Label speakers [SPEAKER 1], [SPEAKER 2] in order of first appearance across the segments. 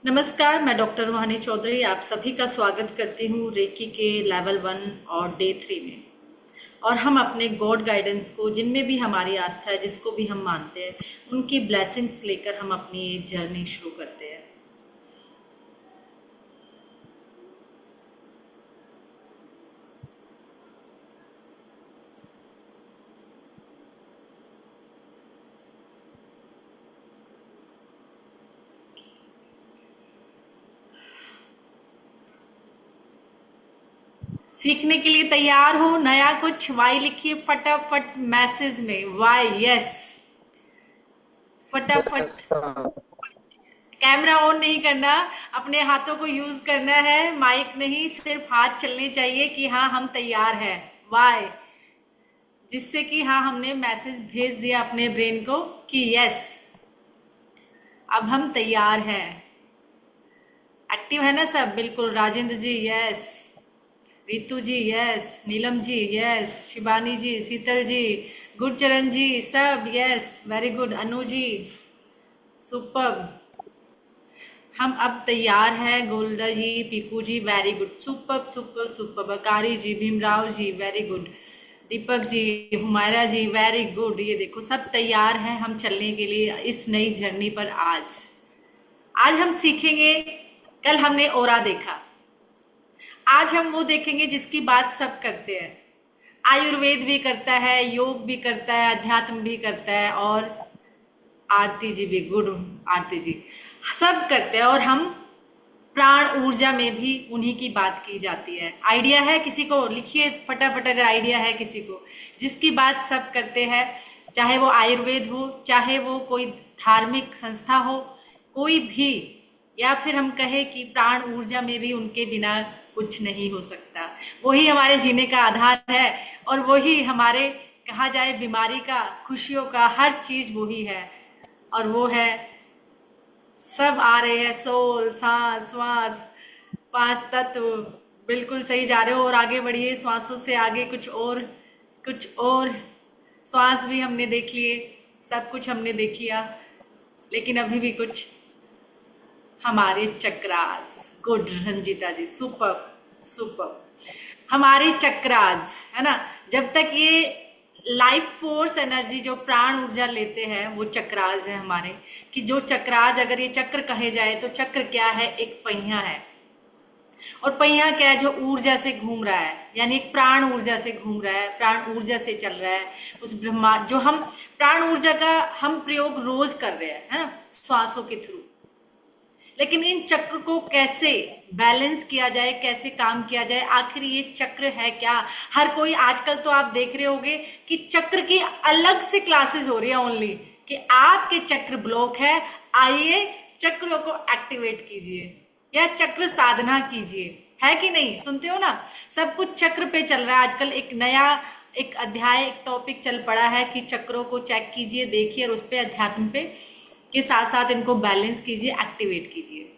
[SPEAKER 1] नमस्कार, मैं डॉक्टर रूहानी चौधरी आप सभी का स्वागत करती हूँ रेकी के लेवल 1 और डे 3 में। और हम अपने गॉड गाइडेंस को, जिनमें भी हमारी आस्था है, जिसको भी हम मानते हैं, उनकी ब्लेसिंग्स लेकर हम अपनी ये जर्नी शुरू करते हैं। सीखने के लिए तैयार हो नया कुछ? वाई लिखिए फटाफट मैसेज में, वाई, यस, फटाफट। कैमरा ऑन नहीं करना, अपने हाथों को यूज करना है, माइक नहीं, सिर्फ हाथ चलने चाहिए कि हाँ हम तैयार हैं। वाई, जिससे कि हाँ हमने मैसेज भेज दिया अपने ब्रेन को कि यस अब हम तैयार हैं। एक्टिव है ना सब? बिल्कुल। Rajendra ji yes, Ritu ji yes, Neelam ji yes, Shivani ji, Sheetal ji, Gurcharan ji, सब yes, very good. Anu ji super. हम अब तैयार हैं। Golda ji, Piku ji very good, super super super. Bakari ji, Bhimrao ji very good, Deepak ji, Humayra ji very good. ये देखो सब तैयार हैं हम चलने के लिए इस नई जर्नी पर। आज आज हम सीखेंगे। कल हमने ओरा देखा, आज हम वो देखेंगे जिसकी बात सब करते हैं। आयुर्वेद भी करता है, योग भी करता है, अध्यात्म भी करता है, और आरती जी भी गुड, आरती जी सब करते हैं। और हम प्राण ऊर्जा में भी उन्हीं की बात की जाती है। आइडिया है किसी को? लिखिए फटाफट अगर आइडिया है किसी को, जिसकी बात सब करते हैं। चाहे वो आयुर्वेद हो, चाहे वो कोई धार्मिक संस्था हो, कोई भी, या फिर हम कहें कि प्राण ऊर्जा में भी उनके बिना कुछ नहीं हो सकता। वही हमारे जीने का आधार है, और वही हमारे, कहा जाए, बीमारी का, खुशियों का, हर चीज वही है। और वो है, सब आ रहे हैं, सोल, सांस, श्वास, पांच तत्व। बिल्कुल सही जा रहे हो, और आगे बढ़िए श्वासों से आगे, कुछ और, कुछ और। श्वास भी हमने देख लिए, सब कुछ हमने देख लिया, लेकिन अभी भी कुछ हमारे चक्रास। गुड रंजीता जी, सुपर सुपर। हमारे चक्रास है ना, जब तक ये लाइफ फोर्स एनर्जी जो प्राण ऊर्जा लेते हैं वो चक्रास है हमारे। कि जो चक्रास, अगर ये चक्र कहे जाए तो चक्र क्या है? एक पहिया है। और पहिया क्या है? जो ऊर्जा से घूम रहा है, यानी एक प्राण ऊर्जा से घूम रहा है, प्राण ऊर्जा से चल रहा है उस ब्रह्मांड। जो हम प्राण ऊर्जा का हम प्रयोग रोज कर रहे हैं, है ना, श्वासों के थ्रू। लेकिन इन चक्र को कैसे बैलेंस किया जाए, कैसे काम किया जाए, आखिर ये चक्र है क्या? हर कोई आजकल तो आप देख रहे होंगे कि चक्र की अलग से क्लासेस हो रही है ओनली, कि आपके चक्र ब्लॉक है, आइए चक्रों को एक्टिवेट कीजिए या चक्र साधना कीजिए। है कि नहीं? सुनते हो ना, सब कुछ चक्र पे चल रहा है आजकल। एक नया, एक अध्याय, एक टॉपिक चल पड़ा है कि चक्रों को चेक कीजिए, देखिए, और उस पे, अध्यात्म पे के साथ साथ इनको बैलेंस कीजिए, एक्टिवेट कीजिए।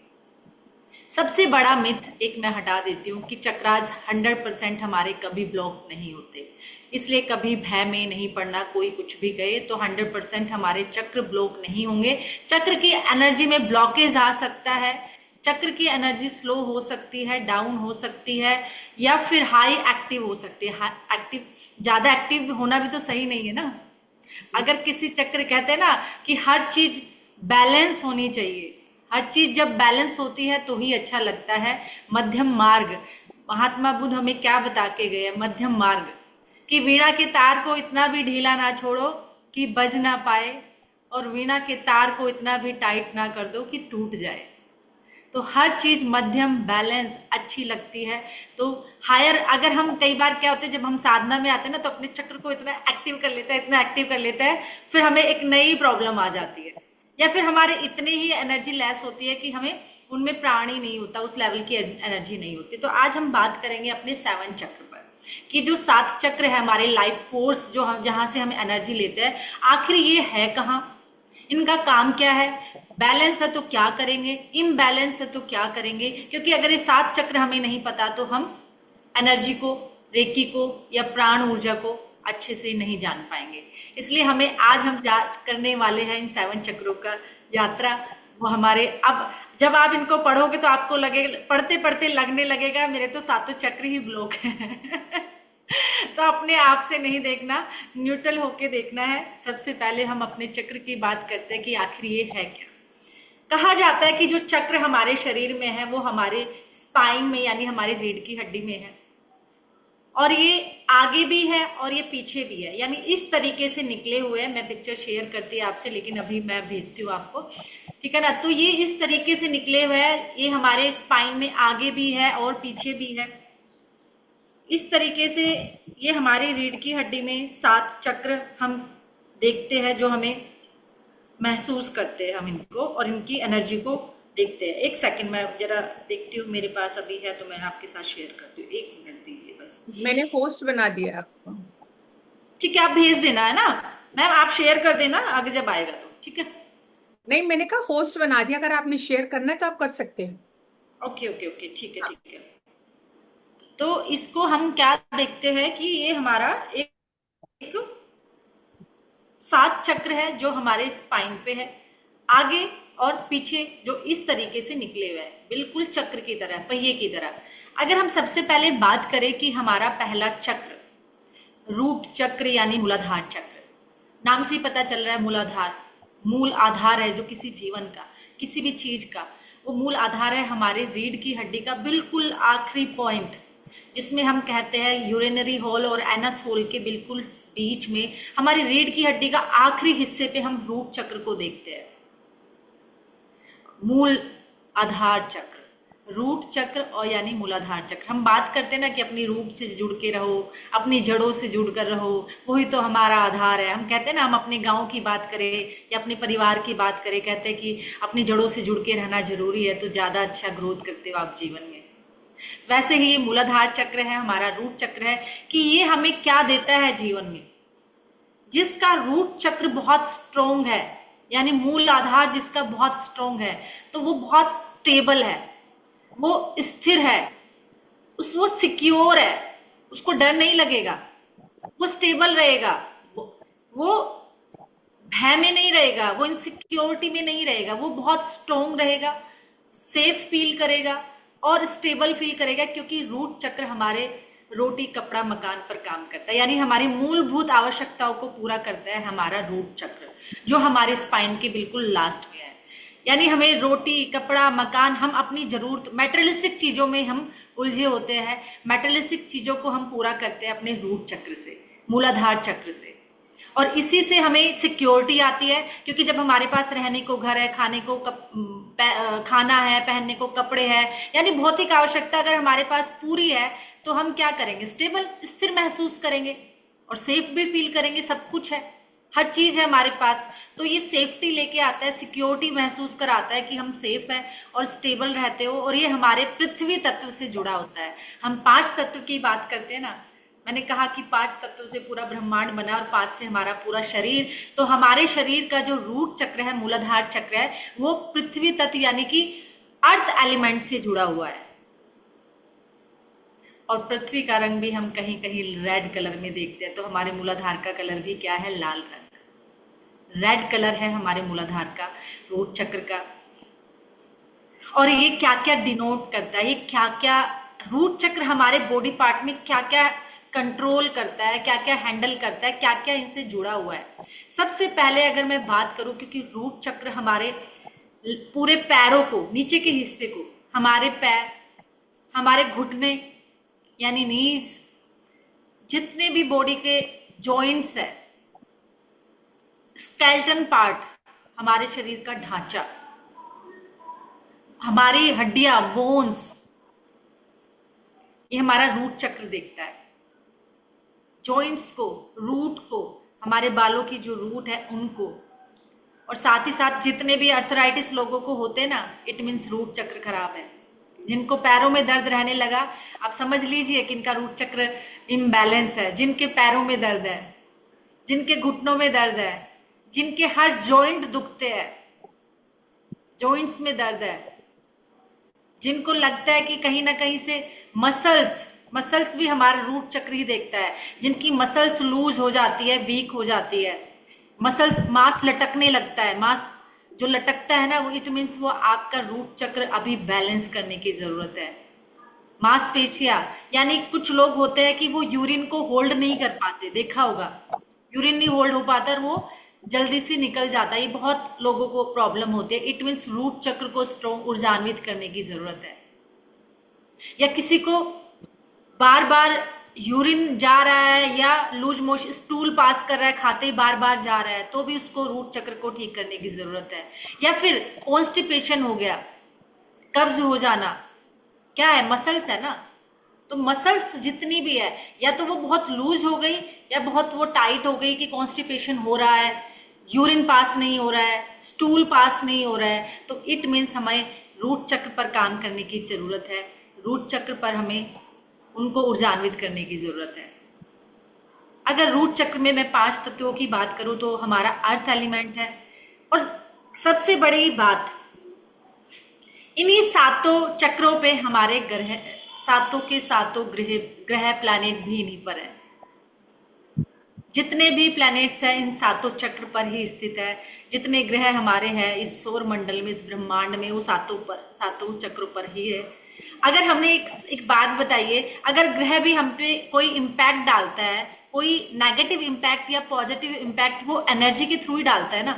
[SPEAKER 1] सबसे बड़ा मिथ एक मैं हटा देती हूँ कि चक्रास 100% हमारे कभी ब्लॉक नहीं होते। इसलिए कभी भय में नहीं पड़ना, कोई कुछ भी कहे तो 100% हमारे चक्र ब्लॉक नहीं होंगे। चक्र की एनर्जी में ब्लॉकेज आ सकता है, चक्र की एनर्जी स्लो हो सकती है, डाउन हो सकती है, या फिर हाई एक्टिव हो सकती है। एक्टिव, ज़्यादा एक्टिव होना भी तो सही नहीं है ना। अगर किसी चक्र, कहते हैं ना कि हर चीज बैलेंस होनी चाहिए, हर चीज जब बैलेंस होती है तो ही अच्छा लगता है। मध्यम मार्ग, महात्मा बुद्ध हमें क्या बता के गए? मध्यम मार्ग, कि वीणा के तार को इतना भी ढीला ना छोड़ो कि बज ना पाए, और वीणा के तार को इतना भी टाइट ना कर दो कि टूट जाए। तो हर चीज मध्यम, बैलेंस अच्छी लगती है। तो हायर, अगर हम, कई बार क्या होता है जब हम साधना में आते हैं ना, तो अपने चक्र को इतना एक्टिव कर लेते हैं, इतना एक्टिव कर लेते हैं, फिर हमें एक नई प्रॉब्लम आ जाती है, या फिर हमारे इतने ही एनर्जी लेस होती है कि हमें उनमें प्राण ही नहीं होता, उस लेवल की एनर्जी नहीं होती। तो आज हम बात करेंगे अपने 7 चक्र पर, कि जो 7 चक्र है हमारे लाइफ फोर्स, जो हम, जहां से हम एनर्जी लेते हैं, आखिर ये है कहाँ, इनका काम क्या है, बैलेंस है तो क्या करेंगे, इम्बैलेंस है तो क्या करेंगे। क्योंकि अगर ये 7 चक्र हमें नहीं पता तो हम एनर्जी को, रेकी को, या प्राण ऊर्जा को अच्छे से नहीं जान पाएंगे। इसलिए हमें आज हम करने वाले हैं इन 7 चक्रों का यात्रा, वो हमारे, अब जब आप इनको पढ़ोगे तो आपको लगे, पढ़ते पढ़ते लगने लगेगा मेरे तो सातों चक्र ही ब्लॉक है। तो अपने आप से नहीं देखना, न्यूट्रल होके देखना है। सबसे पहले हम अपने चक्र की बात करते हैं कि आखिर ये है क्या। कहा जाता है कि जो चक्र हमारे शरीर में है वो हमारे स्पाइन में यानी हमारी रीढ़ की हड्डी में है, और ये आगे भी है और ये पीछे भी है, यानी इस तरीके से निकले हुए हैं। मैं पिक्चर शेयर करती है आपसे, लेकिन अभी मैं भेजती हूँ आपको, ठीक है ना। तो ये इस तरीके से निकले हुए हैं, ये हमारे स्पाइन में आगे भी है और पीछे भी है। इस तरीके से ये हमारी रीढ़ की हड्डी में 7 चक्र हम देखते हैं, जो हमें महसूस करते हैं हम इनको, और इनकी एनर्जी को देखते हैं। एक सेकंड मैं जरा देखती हूँ, मेरे पास अभी है तो मैं आपके साथ शेयर करती हूँ, 1 मिनट दीजिए बस।
[SPEAKER 2] मैंने पोस्ट बना दिया आपको।
[SPEAKER 1] ठीक है, आप भेज देना है ना मैम, आप शेयर कर देना आगे जब आएगा तो, ठीक है।
[SPEAKER 2] नहीं, मैंने कहा होस्ट बना दिया, अगर आपने शेयर करना है तो आप कर सकते हैं।
[SPEAKER 1] ओके ओके ओके, ठीक है
[SPEAKER 2] हाँ।
[SPEAKER 1] ठीक है। तो इसको हम क्या देखते हैं कि ये हमारा एक 7 चक्र है जो हमारे स्पाइन पे है, आगे और पीछे, जो इस तरीके से निकले हुए हैं, बिल्कुल चक्र की तरह, पहिए की तरह। अगर हम सबसे पहले बात करें कि हमारा पहला चक्र रूट चक्र यानी मूलाधार चक्र, नाम से ही पता चल रहा है मूलाधार, मूल आधार है जो किसी जीवन का, किसी भी चीज का, वो मूल आधार है हमारे रीढ़ की हड्डी का बिल्कुल आखिरी पॉइंट, जिसमें हम कहते हैं यूरिनरी होल और एनस होल के बिल्कुल बीच में हमारी रीढ़ की हड्डी का आखिरी हिस्से पे हम रूट चक्र को देखते हैं। मूल आधार चक्र, रूट चक्र और यानी मूलाधार चक्र। हम बात करते हैं ना कि अपनी रूट से जुड़ के रहो, अपनी जड़ों से जुड़ कर रहो, वही तो हमारा आधार है। हम कहते हैं ना, हम अपने गांव की बात करें या अपने परिवार की बात करें, कहते हैं कि अपनी जड़ों से जुड़ के रहना जरूरी है, तो ज़्यादा अच्छा ग्रोथ करते हो आप जीवन में। वैसे ही ये मूलाधार चक्र है, हमारा रूट चक्र है, कि ये हमें क्या देता है जीवन में। जिसका रूट चक्र बहुत स्ट्रोंग है, यानी मूल आधार जिसका बहुत स्ट्रोंग है, तो वो बहुत स्टेबल है, वो स्थिर है, वो सिक्योर है, उसको डर नहीं लगेगा, वो स्टेबल रहेगा, वो भय में नहीं रहेगा, वो इनसिक्योरिटी में नहीं रहेगा, वो बहुत स्ट्रोंग रहेगा, सेफ फील करेगा और स्टेबल फील करेगा, क्योंकि रूट चक्र हमारे रोटी कपड़ा मकान पर काम करता है, यानी हमारी मूलभूत आवश्यकताओं को पूरा करता है हमारा रूट चक्र, जो हमारे स्पाइन के बिल्कुल लास्ट में है। यानी हमें रोटी कपड़ा मकान, हम अपनी जरूरत, मेटेरियलिस्टिक चीजों में हम उलझे होते हैं, मेटेरियलिस्टिक चीजों को हम पूरा करते हैं अपने रूट चक्र से, मूलाधार चक्र से, और इसी से हमें सिक्योरिटी आती है, क्योंकि जब हमारे पास रहने को घर है, खाने को खाना है, पहनने को कपड़े हैं, यानी भौतिक आवश्यकता अगर हमारे पास पूरी है, तो हम क्या करेंगे, स्टेबल, स्थिर महसूस करेंगे और सेफ भी फील करेंगे। सब कुछ है, हर चीज है हमारे पास, तो ये सेफ्टी लेके आता है, सिक्योरिटी महसूस कराता है कि हम सेफ हैं और स्टेबल रहते हो। और ये हमारे पृथ्वी तत्व से जुड़ा होता है। हम 5 तत्व की बात करते हैं ना, मैंने कहा कि 5 तत्वों से पूरा ब्रह्मांड बना और 5 से हमारा पूरा शरीर, तो हमारे शरीर का जो रूट चक्र है, मूलाधार चक्र है, वो पृथ्वी तत्व यानी कि अर्थ एलिमेंट से जुड़ा हुआ है। और पृथ्वी का रंग भी हम कहीं कहीं रेड कलर में देखते हैं, तो हमारे मूलाधार का कलर भी क्या है, लाल रंग, रेड कलर है हमारे मूलाधार का, रूट चक्र का। और ये क्या क्या डिनोट करता है, ये क्या क्या, रूट चक्र हमारे बॉडी पार्ट में क्या क्या कंट्रोल करता है, क्या क्या हैंडल करता है, क्या क्या इनसे जुड़ा हुआ है। सबसे पहले अगर मैं बात करूं, क्योंकि रूट चक्र हमारे पूरे पैरों को, नीचे के हिस्से को, हमारे पैर, हमारे घुटने यानी नीज, जितने भी बॉडी के जॉइंट्स है, स्केलेटन पार्ट, हमारे शरीर का ढांचा, हमारी हड्डियां, बोन्स, ये हमारा रूट चक्र देखता है। जॉइंट्स को, रूट को, हमारे बालों की जो रूट है उनको, और साथ ही साथ जितने भी अर्थराइटिस लोगों को होते हैं ना, इट मीन्स रूट चक्र खराब है। जिनको पैरों में दर्द रहने लगा, आप समझ लीजिए कि इनका रूट चक्र इम्बैलेंस है। जिनके पैरों में दर्द है, जिनके घुटनों में दर्द है, जिनके हर जॉइंट दुखते हैं, जॉइंट्स में दर्द है, जिनको लगता है कि कहीं ना कहीं से मसल्स भी हमारा रूट चक्र ही देखता है, जिनकी मसल्स लूज हो जाती है, वीक हो जाती है, मसल्स, मांस लटकने लगता है, मांस जो लटकता है ना, वो इट मीन्स वो आपका रूट चक्र अभी बैलेंस करने की जरूरत है। मांसपेशियां, यानी कुछ लोग होते हैं कि वो यूरिन को होल्ड नहीं कर पाते, देखा होगा, यूरिन नहीं होल्ड हो पाता और वो जल्दी से निकल जाता है, ये बहुत लोगों को प्रॉब्लम होती है। इट मीन्स रूट चक्र को स्ट्रॉन्ग ऊर्जान्वित करने की जरूरत है। या किसी को बार बार यूरिन जा रहा है या लूज मोशन, स्टूल पास कर रहा है, खाते ही बार बार जा रहा है, तो भी उसको रूट चक्र को ठीक करने की जरूरत है। या फिर कॉन्स्टिपेशन हो गया, कब्ज हो जाना, क्या है, मसल्स है ना, तो मसल्स जितनी भी है, या तो वो बहुत लूज हो गई या बहुत वो टाइट हो गई कि कॉन्स्टिपेशन हो रहा है, यूरिन पास नहीं हो रहा है, स्टूल पास नहीं हो रहा है, तो इट मीन्स हमें रूट चक्र पर काम करने की जरूरत है। रूट चक्र पर हमें उनको ऊर्जान्वित करने की जरूरत है। अगर रूट चक्र में मैं 5 तत्वों की बात करूं तो हमारा अर्थ एलिमेंट है। और सबसे बड़ी बात, इन्हीं सातों चक्रों पे हमारे ग्रह, सातों के सातों ग्रह ग्रह प्लैनेट भी इन्हीं पर है। जितने भी प्लैनेट्स हैं इन सातों चक्र पर ही स्थित है। जितने ग्रह हमारे हैं इस सौर मंडल में, इस ब्रह्मांड में, वो सातों चक्रों पर ही है। अगर हमने एक बात बताइए, अगर ग्रह भी हम पे कोई इम्पैक्ट डालता है, कोई नेगेटिव इम्पैक्ट या पॉजिटिव इम्पैक्ट, वो एनर्जी के थ्रू ही डालता है ना,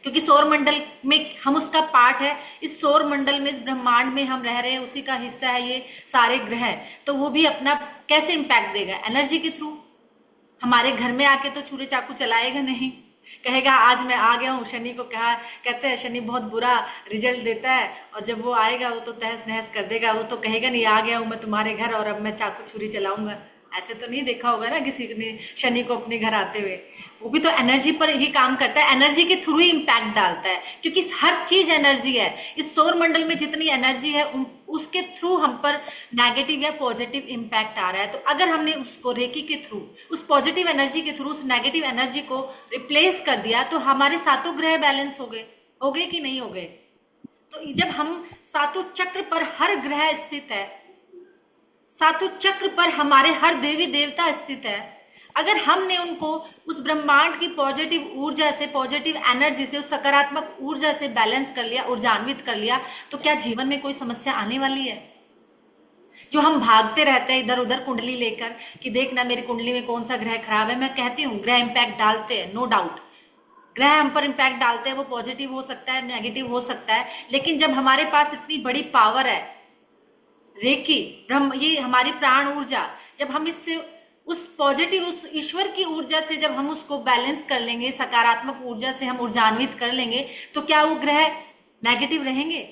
[SPEAKER 1] क्योंकि सौर मंडल में हम उसका पार्ट है। इस सौर मंडल में, इस ब्रह्मांड में हम रह रहे हैं, उसी का हिस्सा है ये सारे ग्रह, तो वो भी अपना कैसे इम्पैक्ट देगा, एनर्जी के थ्रू। हमारे घर में आके तो छुरी चाकू चलाएगा नहीं, कहेगा आज मैं आ गया हूँ। शनि को कहा, कहते हैं शनि बहुत बुरा रिजल्ट देता है, और जब वो आएगा वो तो तहस नहस कर देगा। वो तो कहेगा नहीं, आ गया हूँ मैं तुम्हारे घर और अब मैं चाकू छुरी चलाऊंगा। ऐसे तो नहीं देखा होगा ना किसी ने शनि को अपने घर आते हुए। वो भी तो एनर्जी पर ही काम करता है, एनर्जी के थ्रू ही इम्पैक्ट डालता है, क्योंकि हर चीज एनर्जी है। इस सौर मंडल में जितनी एनर्जी है उसके थ्रू हम पर नेगेटिव या पॉजिटिव इम्पैक्ट आ रहा है। तो अगर हमने उसको रेकी के थ्रू, उस पॉजिटिव एनर्जी के थ्रू उस नेगेटिव एनर्जी को रिप्लेस कर दिया, तो हमारे सातों ग्रह बैलेंस हो गए कि नहीं हो गए। तो जब हम सातों चक्र पर हर ग्रह स्थित है, सातों चक्र पर हमारे हर देवी देवता स्थित है, अगर हमने उनको उस ब्रह्मांड की पॉजिटिव ऊर्जा से, पॉजिटिव एनर्जी से, उस सकारात्मक ऊर्जा से बैलेंस कर लिया, ऊर्जान्वित कर लिया, तो क्या जीवन में कोई समस्या आने वाली है? जो हम भागते रहते हैं इधर उधर कुंडली लेकर कि देखना मेरी कुंडली में कौन सा ग्रह खराब है। मैं कहती हूँ ग्रह इम्पैक्ट डालते हैं, नो डाउट, ग्रह हम पर इम्पैक्ट डालते हैं, वो पॉजिटिव हो सकता है, नेगेटिव हो सकता है, लेकिन जब हमारे पास इतनी बड़ी पावर है, रेकी ब्रह्म, ये हमारी प्राण ऊर्जा, जब हम इससे उस पॉजिटिव, उस ईश्वर की ऊर्जा से जब हम उसको बैलेंस कर लेंगे, सकारात्मक ऊर्जा से हम ऊर्जान्वित कर लेंगे, तो क्या वो ग्रह नेगेटिव रहेंगे?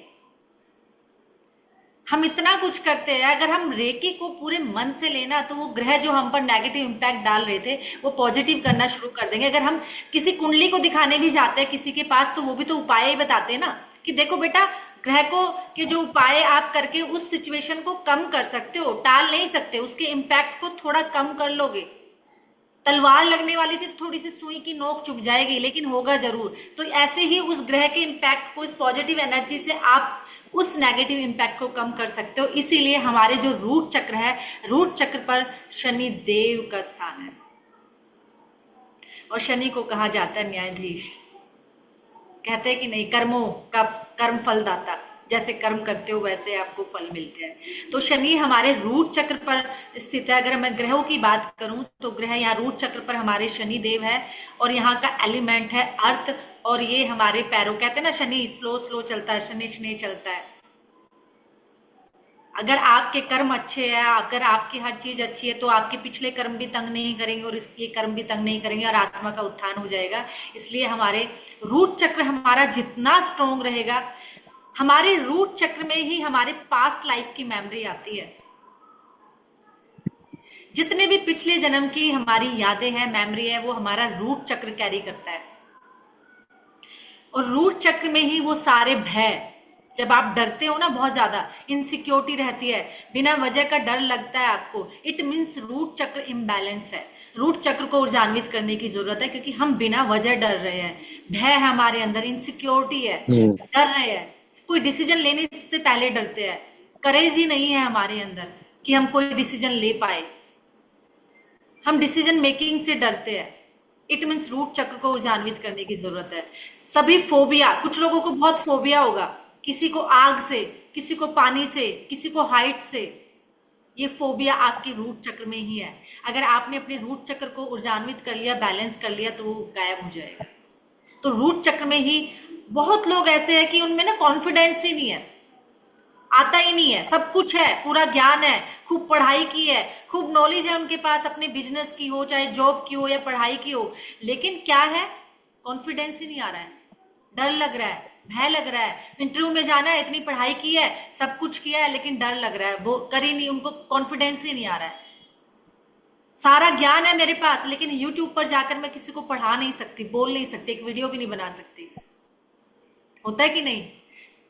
[SPEAKER 1] हम इतना कुछ करते हैं, अगर हम रेकी को पूरे मन से लेना, तो वो ग्रह जो हम पर नेगेटिव इम्पैक्ट डाल रहे थे वो पॉजिटिव करना शुरू कर देंगे। अगर हम किसी कुंडली को दिखाने भी जाते हैं किसी के पास, तो वो भी तो उपाय ही बताते हैं ना कि देखो बेटा, ग्रह को के जो उपाय आप करके उस सिचुएशन को कम कर सकते हो, टाल नहीं सकते, उसके इम्पैक्ट को थोड़ा कम कर लोगे। तलवार लगने वाली थी तो थोड़ी सी सुई की नोक चुभ जाएगी, लेकिन होगा जरूर। तो ऐसे ही उस ग्रह के इम्पैक्ट को, इस पॉजिटिव एनर्जी से आप उस नेगेटिव इम्पैक्ट को कम कर सकते हो। इसीलिए हमारे जो रूट चक्र है, रूट चक्र पर शनि देव का स्थान है, और शनि को कहा जाता है न्यायाधीश। कहते हैं कि नहीं, कर्मों का कर्म फलदाता, जैसे कर्म करते हो वैसे आपको फल मिलते हैं। तो शनि हमारे रूट चक्र पर स्थित है। अगर मैं ग्रहों की बात करूं तो ग्रह यहाँ रूट चक्र पर हमारे शनि देव है, और यहाँ का एलिमेंट है अर्थ, और ये हमारे पैरों, कहते हैं ना शनि स्लो स्लो चलता है, शनि शनि चलता है। अगर आपके कर्म अच्छे हैं, अगर आपकी हर चीज अच्छी है, तो आपके पिछले कर्म भी तंग नहीं करेंगे और इसके कर्म भी तंग नहीं करेंगे, और आत्मा का उत्थान हो जाएगा। इसलिए हमारे रूट चक्र हमारा जितना स्ट्रोंग रहेगा, हमारे रूट चक्र में ही हमारे पास्ट लाइफ की मेमोरी आती है। जितने भी पिछले जन्म की हमारी यादें हैं, मेमोरी है, वो हमारा रूट चक्र कैरी करता है। और रूट चक्र में ही वो सारे भय, जब आप डरते हो ना, बहुत ज्यादा इनसिक्योरिटी रहती है, बिना वजह का डर लगता है आपको, इट मीन्स रूट चक्र इम्बैलेंस है। रूट चक्र को ऊर्जान्वित करने की जरूरत है, क्योंकि हम बिना वजह डर रहे हैं, भय है हमारे अंदर, इनसिक्योरिटी है, डर रहे हैं, कोई डिसीजन लेने से पहले डरते हैं, करेज ही नहीं है हमारे अंदर कि हम कोई डिसीजन ले पाए, हम डिसीजन मेकिंग से डरते हैं। इट मीन्स रूट चक्र को ऊर्जान्वित करने की जरूरत है। सभी फोबिया, कुछ लोगों को बहुत फोबिया होगा, किसी को आग से, किसी को पानी से, किसी को हाइट से, ये फोबिया आपके रूट चक्र में ही है। अगर आपने अपने रूट चक्र को ऊर्जान्वित कर लिया, बैलेंस कर लिया, तो वो गायब हो जाएगा। तो रूट चक्र में ही बहुत लोग ऐसे हैं कि उनमें ना कॉन्फिडेंस ही नहीं है, आता ही नहीं है। सब कुछ है, पूरा ज्ञान है, खूब पढ़ाई की है, खूब नॉलेज है उनके पास, अपने बिजनेस की हो, चाहे जॉब की हो या पढ़ाई की हो, लेकिन क्या है, कॉन्फिडेंस ही नहीं आ रहा है, डर लग रहा है, भय लग रहा है। इंटरव्यू में जाना है, इतनी पढ़ाई की है, सब कुछ किया है, लेकिन डर लग रहा है, वो कर ही नहीं, उनको कॉन्फिडेंस ही नहीं आ रहा है। सारा ज्ञान है मेरे पास, लेकिन यूट्यूब पर जाकर मैं किसी को पढ़ा नहीं सकती, बोल नहीं सकती, एक वीडियो भी नहीं बना सकती। होता है कि नहीं?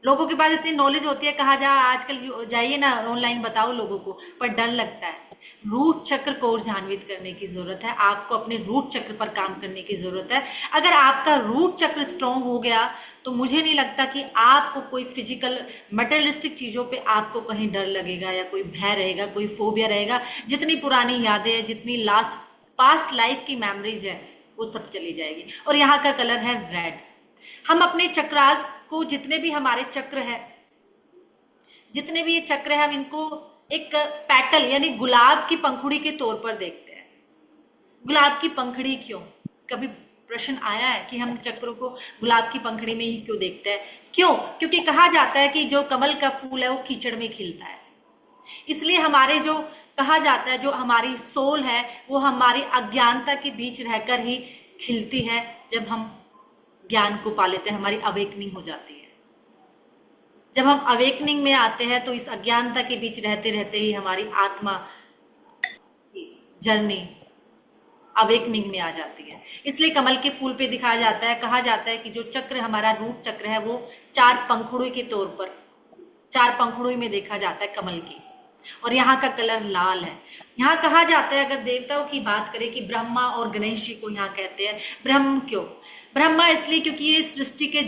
[SPEAKER 1] लोगों के पास इतनी नॉलेज होती है, कहा जा आजकल जाइए ना ऑनलाइन बताओ लोगों को, पर डर लगता है। रूट चक्र को ऊर्जान्वित करने की जरूरत है, आपको अपने रूट चक्र पर काम करने की जरूरत है। अगर आपका रूट चक्र स्ट्रांग हो गया तो मुझे नहीं लगता कि आपको कोई फिजिकल मटेरियलिस्टिक चीजों पे आपको कहीं डर लगेगा या कोई भय रहेगा, कोई फोबिया रहेगा। जितनी पुरानी यादें हैं, जितनी लास्ट पास्ट लाइफ की मेमोरीज है, वो सब चली जाएगी। और यहाँ का कलर है रेड। हम अपने चक्रास को, जितने भी हमारे चक्र है, जितने भी ये चक्र है, हम इनको एक पैटल यानी गुलाब की पंखुड़ी के तौर पर देखते हैं। गुलाब की पंखुड़ी क्यों? कभी प्रश्न आया है कि हम चक्रों को गुलाब की पंखुड़ी में ही क्यों देखते हैं? क्यों? क्योंकि कहा जाता है कि जो कमल का फूल है वो कीचड़ में खिलता है। इसलिए हमारे जो कहा जाता है, जो हमारी सोल है वो हमारी अज्ञानता के बीच रहकर ही खिलती है। जब हम ज्ञान को पा लेते हैं, हमारी अवेकनिंग हो जाती है। जब हम अवेकनिंग में आते हैं तो इस अज्ञानता के बीच रहते रहते ही हमारी आत्मा जर्नी अवेकनिंग में आ जाती है। इसलिए कमल के फूल पे दिखाया जाता है, कहा जाता है कि जो चक्र हमारा रूट चक्र है वो चार पंखुड़ी के तौर पर, चार पंखुड़ी में देखा जाता है कमल की। और यहाँ का कलर लाल है। यहाँ कहा जाता है, अगर देवताओं की बात करें, कि ब्रह्मा और गणेश जी को यहाँ कहते हैं ब्रह्म। क्यों ब्रह्मा? इसलिए क्योंकि ये सृष्टि के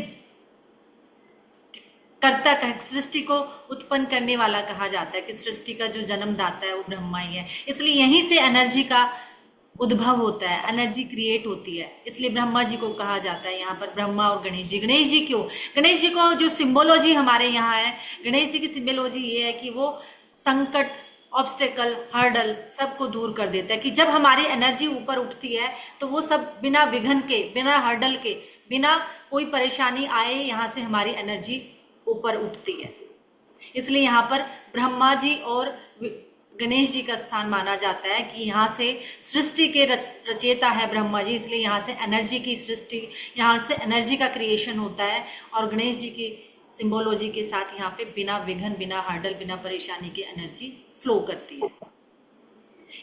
[SPEAKER 1] कर्ता, सृष्टि को उत्पन्न करने वाला कहा जाता है, कि सृष्टि का जो जन्मदाता है वो ब्रह्मा ही है। इसलिए यहीं से एनर्जी का उद्भव होता है, एनर्जी क्रिएट होती है। इसलिए ब्रह्मा जी को कहा जाता है यहाँ पर ब्रह्मा और गणेश जी। गणेश जी क्यों? गणेश जी को जो सिंबोलॉजी हमारे यहाँ है, गणेश जी की सिंबोलॉजी ये है कि वो संकट, ऑब्स्टेकल, हर्डल सबको दूर कर देता है। कि जब हमारी एनर्जी ऊपर उठती है तो वो सब बिना विघ्न के, बिना हर्डल के, बिना कोई परेशानी आए, यहाँ से हमारी एनर्जी ऊपर उठती है। इसलिए यहाँ पर ब्रह्मा जी और गणेश जी का स्थान माना जाता है कि यहाँ से सृष्टि के रचयिता है ब्रह्मा जी, इसलिए यहाँ से एनर्जी की सृष्टि, यहाँ से एनर्जी का क्रिएशन होता है। और गणेश जी की सिंबोलॉजी के साथ यहाँ पे बिना विघ्न, बिना हर्डल, बिना परेशानी के एनर्जी फ्लो करती है।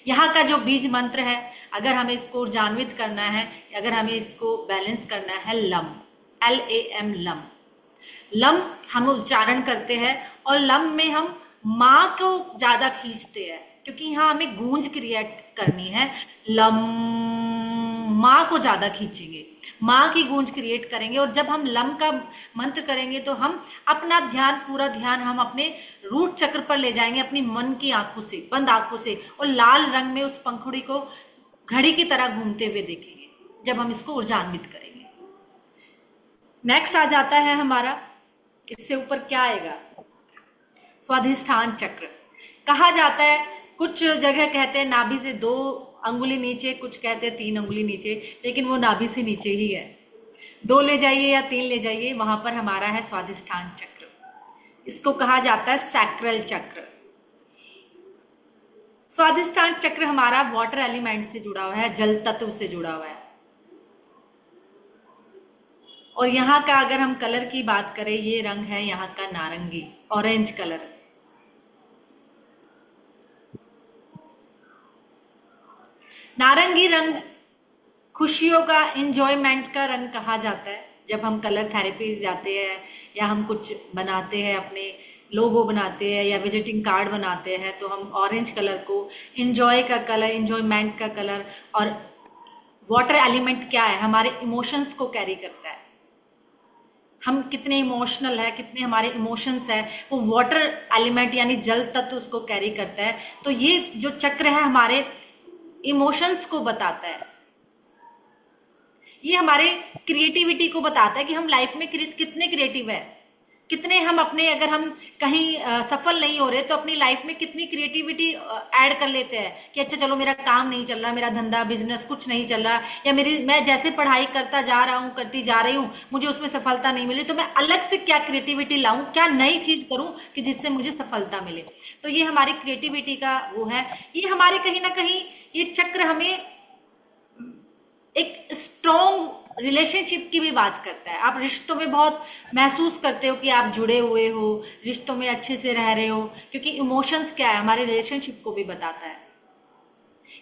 [SPEAKER 1] यहाँ का जो बीज मंत्र है, अगर हमें इसको ऊर्जान्वित करना है, अगर हमें इसको बैलेंस करना है, लम, LAM, लम। लम हम उच्चारण करते हैं और लम में हम माँ को ज्यादा खींचते हैं, क्योंकि यहाँ हमें गूंज क्रिएट करनी है। लम, माँ को ज्यादा खींचेंगे, माँ की गूंज क्रिएट करेंगे। और जब हम लम का मंत्र करेंगे तो हम अपना ध्यान, पूरा ध्यान हम अपने रूट चक्र पर ले जाएंगे, अपनी मन की आंखों से, बंद आंखों से, और लाल रंग में उस पंखुड़ी को घड़ी की तरह घूमते हुए देखेंगे जब हम इसको ऊर्जान्वित करेंगे। नेक्स्ट आ जाता है हमारा, इससे ऊपर क्या आएगा? स्वाधिष्ठान चक्र। कहा जाता है, कुछ जगह कहते हैं नाभि से 2 अंगुली नीचे, कुछ कहते हैं 3 अंगुली नीचे, लेकिन वो नाभि से नीचे ही है। 2 ले जाइए या 3 ले जाइए, वहां पर हमारा है स्वाधिष्ठान चक्र। इसको कहा जाता है सैक्रल चक्र। स्वाधिष्ठान चक्र हमारा वाटर एलिमेंट से जुड़ा हुआ है, जल तत्व से जुड़ा हुआ है। और यहाँ का अगर हम कलर की बात करें, ये रंग है यहाँ का नारंगी, ऑरेंज कलर। नारंगी रंग खुशियों का, इंजॉयमेंट का रंग कहा जाता है। जब हम कलर थेरेपी जाते हैं या हम कुछ बनाते हैं, अपने लोगो बनाते हैं या विजिटिंग कार्ड बनाते हैं, तो हम ऑरेंज कलर को इंजॉय का कलर, इंजॉयमेंट का कलर। और वाटर एलिमेंट क्या है? हमारे इमोशंस को कैरी करता है। हम कितने इमोशनल है, कितने हमारे इमोशंस है, वो वाटर एलिमेंट यानी जल तत्व उसको कैरी करता है। तो ये जो चक्र है हमारे इमोशंस को बताता है। ये हमारे क्रिएटिविटी को बताता है कि हम लाइफ में कितने क्रिएटिव है, कितने हम अपने, अगर हम कहीं सफल नहीं हो रहे तो अपनी लाइफ में कितनी क्रिएटिविटी ऐड कर लेते हैं कि अच्छा चलो मेरा काम नहीं चल रहा, मेरा धंधा बिजनेस कुछ नहीं चल रहा, या मैं जैसे पढ़ाई करता जा रहा हूँ करती जा रही हूँ मुझे उसमें सफलता नहीं मिली, तो मैं अलग से क्या क्रिएटिविटी लाऊं, क्या नई चीज करूं कि जिससे मुझे सफलता मिले। तो ये हमारी क्रिएटिविटी का वो है। ये हमारे कहीं ना कहीं ये चक्र हमें एक स्ट्रॉन्ग रिलेशनशिप की भी बात करता है। आप रिश्तों में बहुत महसूस करते हो कि आप जुड़े हुए हो, रिश्तों में अच्छे से रह रहे हो, क्योंकि इमोशंस क्या है हमारे रिलेशनशिप को भी बताता है।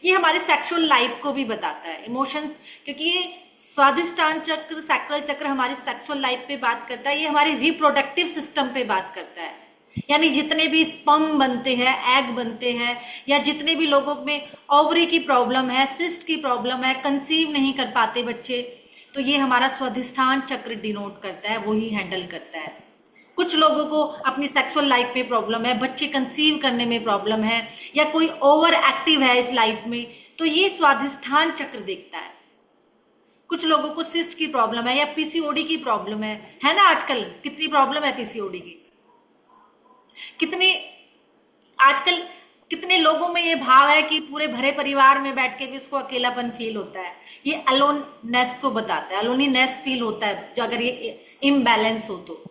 [SPEAKER 1] ये हमारे सेक्सुअल लाइफ को भी बताता है इमोशंस, क्योंकि ये स्वादिष्टान चक्र सैक्रल चक्र हमारी सेक्सुअल लाइफ पे बात करता है, ये हमारे रिप्रोडक्टिव सिस्टम पे बात करता है। यानी जितने भी स्पर्म बनते हैं, एग बनते हैं, या जितने भी लोगों में ओवरी की प्रॉब्लम है, सिस्ट की प्रॉब्लम है, कंसीव नहीं कर पाते बच्चे, तो ये हमारा स्वादिष्ठान चक्र डिनोट करता है, वही हैंडल करता है। कुछ लोगों को अपनी सेक्सुअल लाइफ में प्रॉब्लम है, बच्चे कंसीव करने में प्रॉब्लम है, या कोई ओवर एक्टिव है इस लाइफ में, तो ये स्वादिष्ठान चक्र देखता है। कुछ लोगों को सिस्ट की प्रॉब्लम है या पीसीओडी की प्रॉब्लम है ना, आजकल कितनी प्रॉब्लम है पीसीओडी की, कितने आजकल कितने लोगों में ये भाव है कि पूरे भरे परिवार में बैठ के भी उसको अकेलापन फील होता है। ये अलोननेस को बताता है, अलोनीनेस फील होता है जो अगर ये इम्बैलेंस हो तो।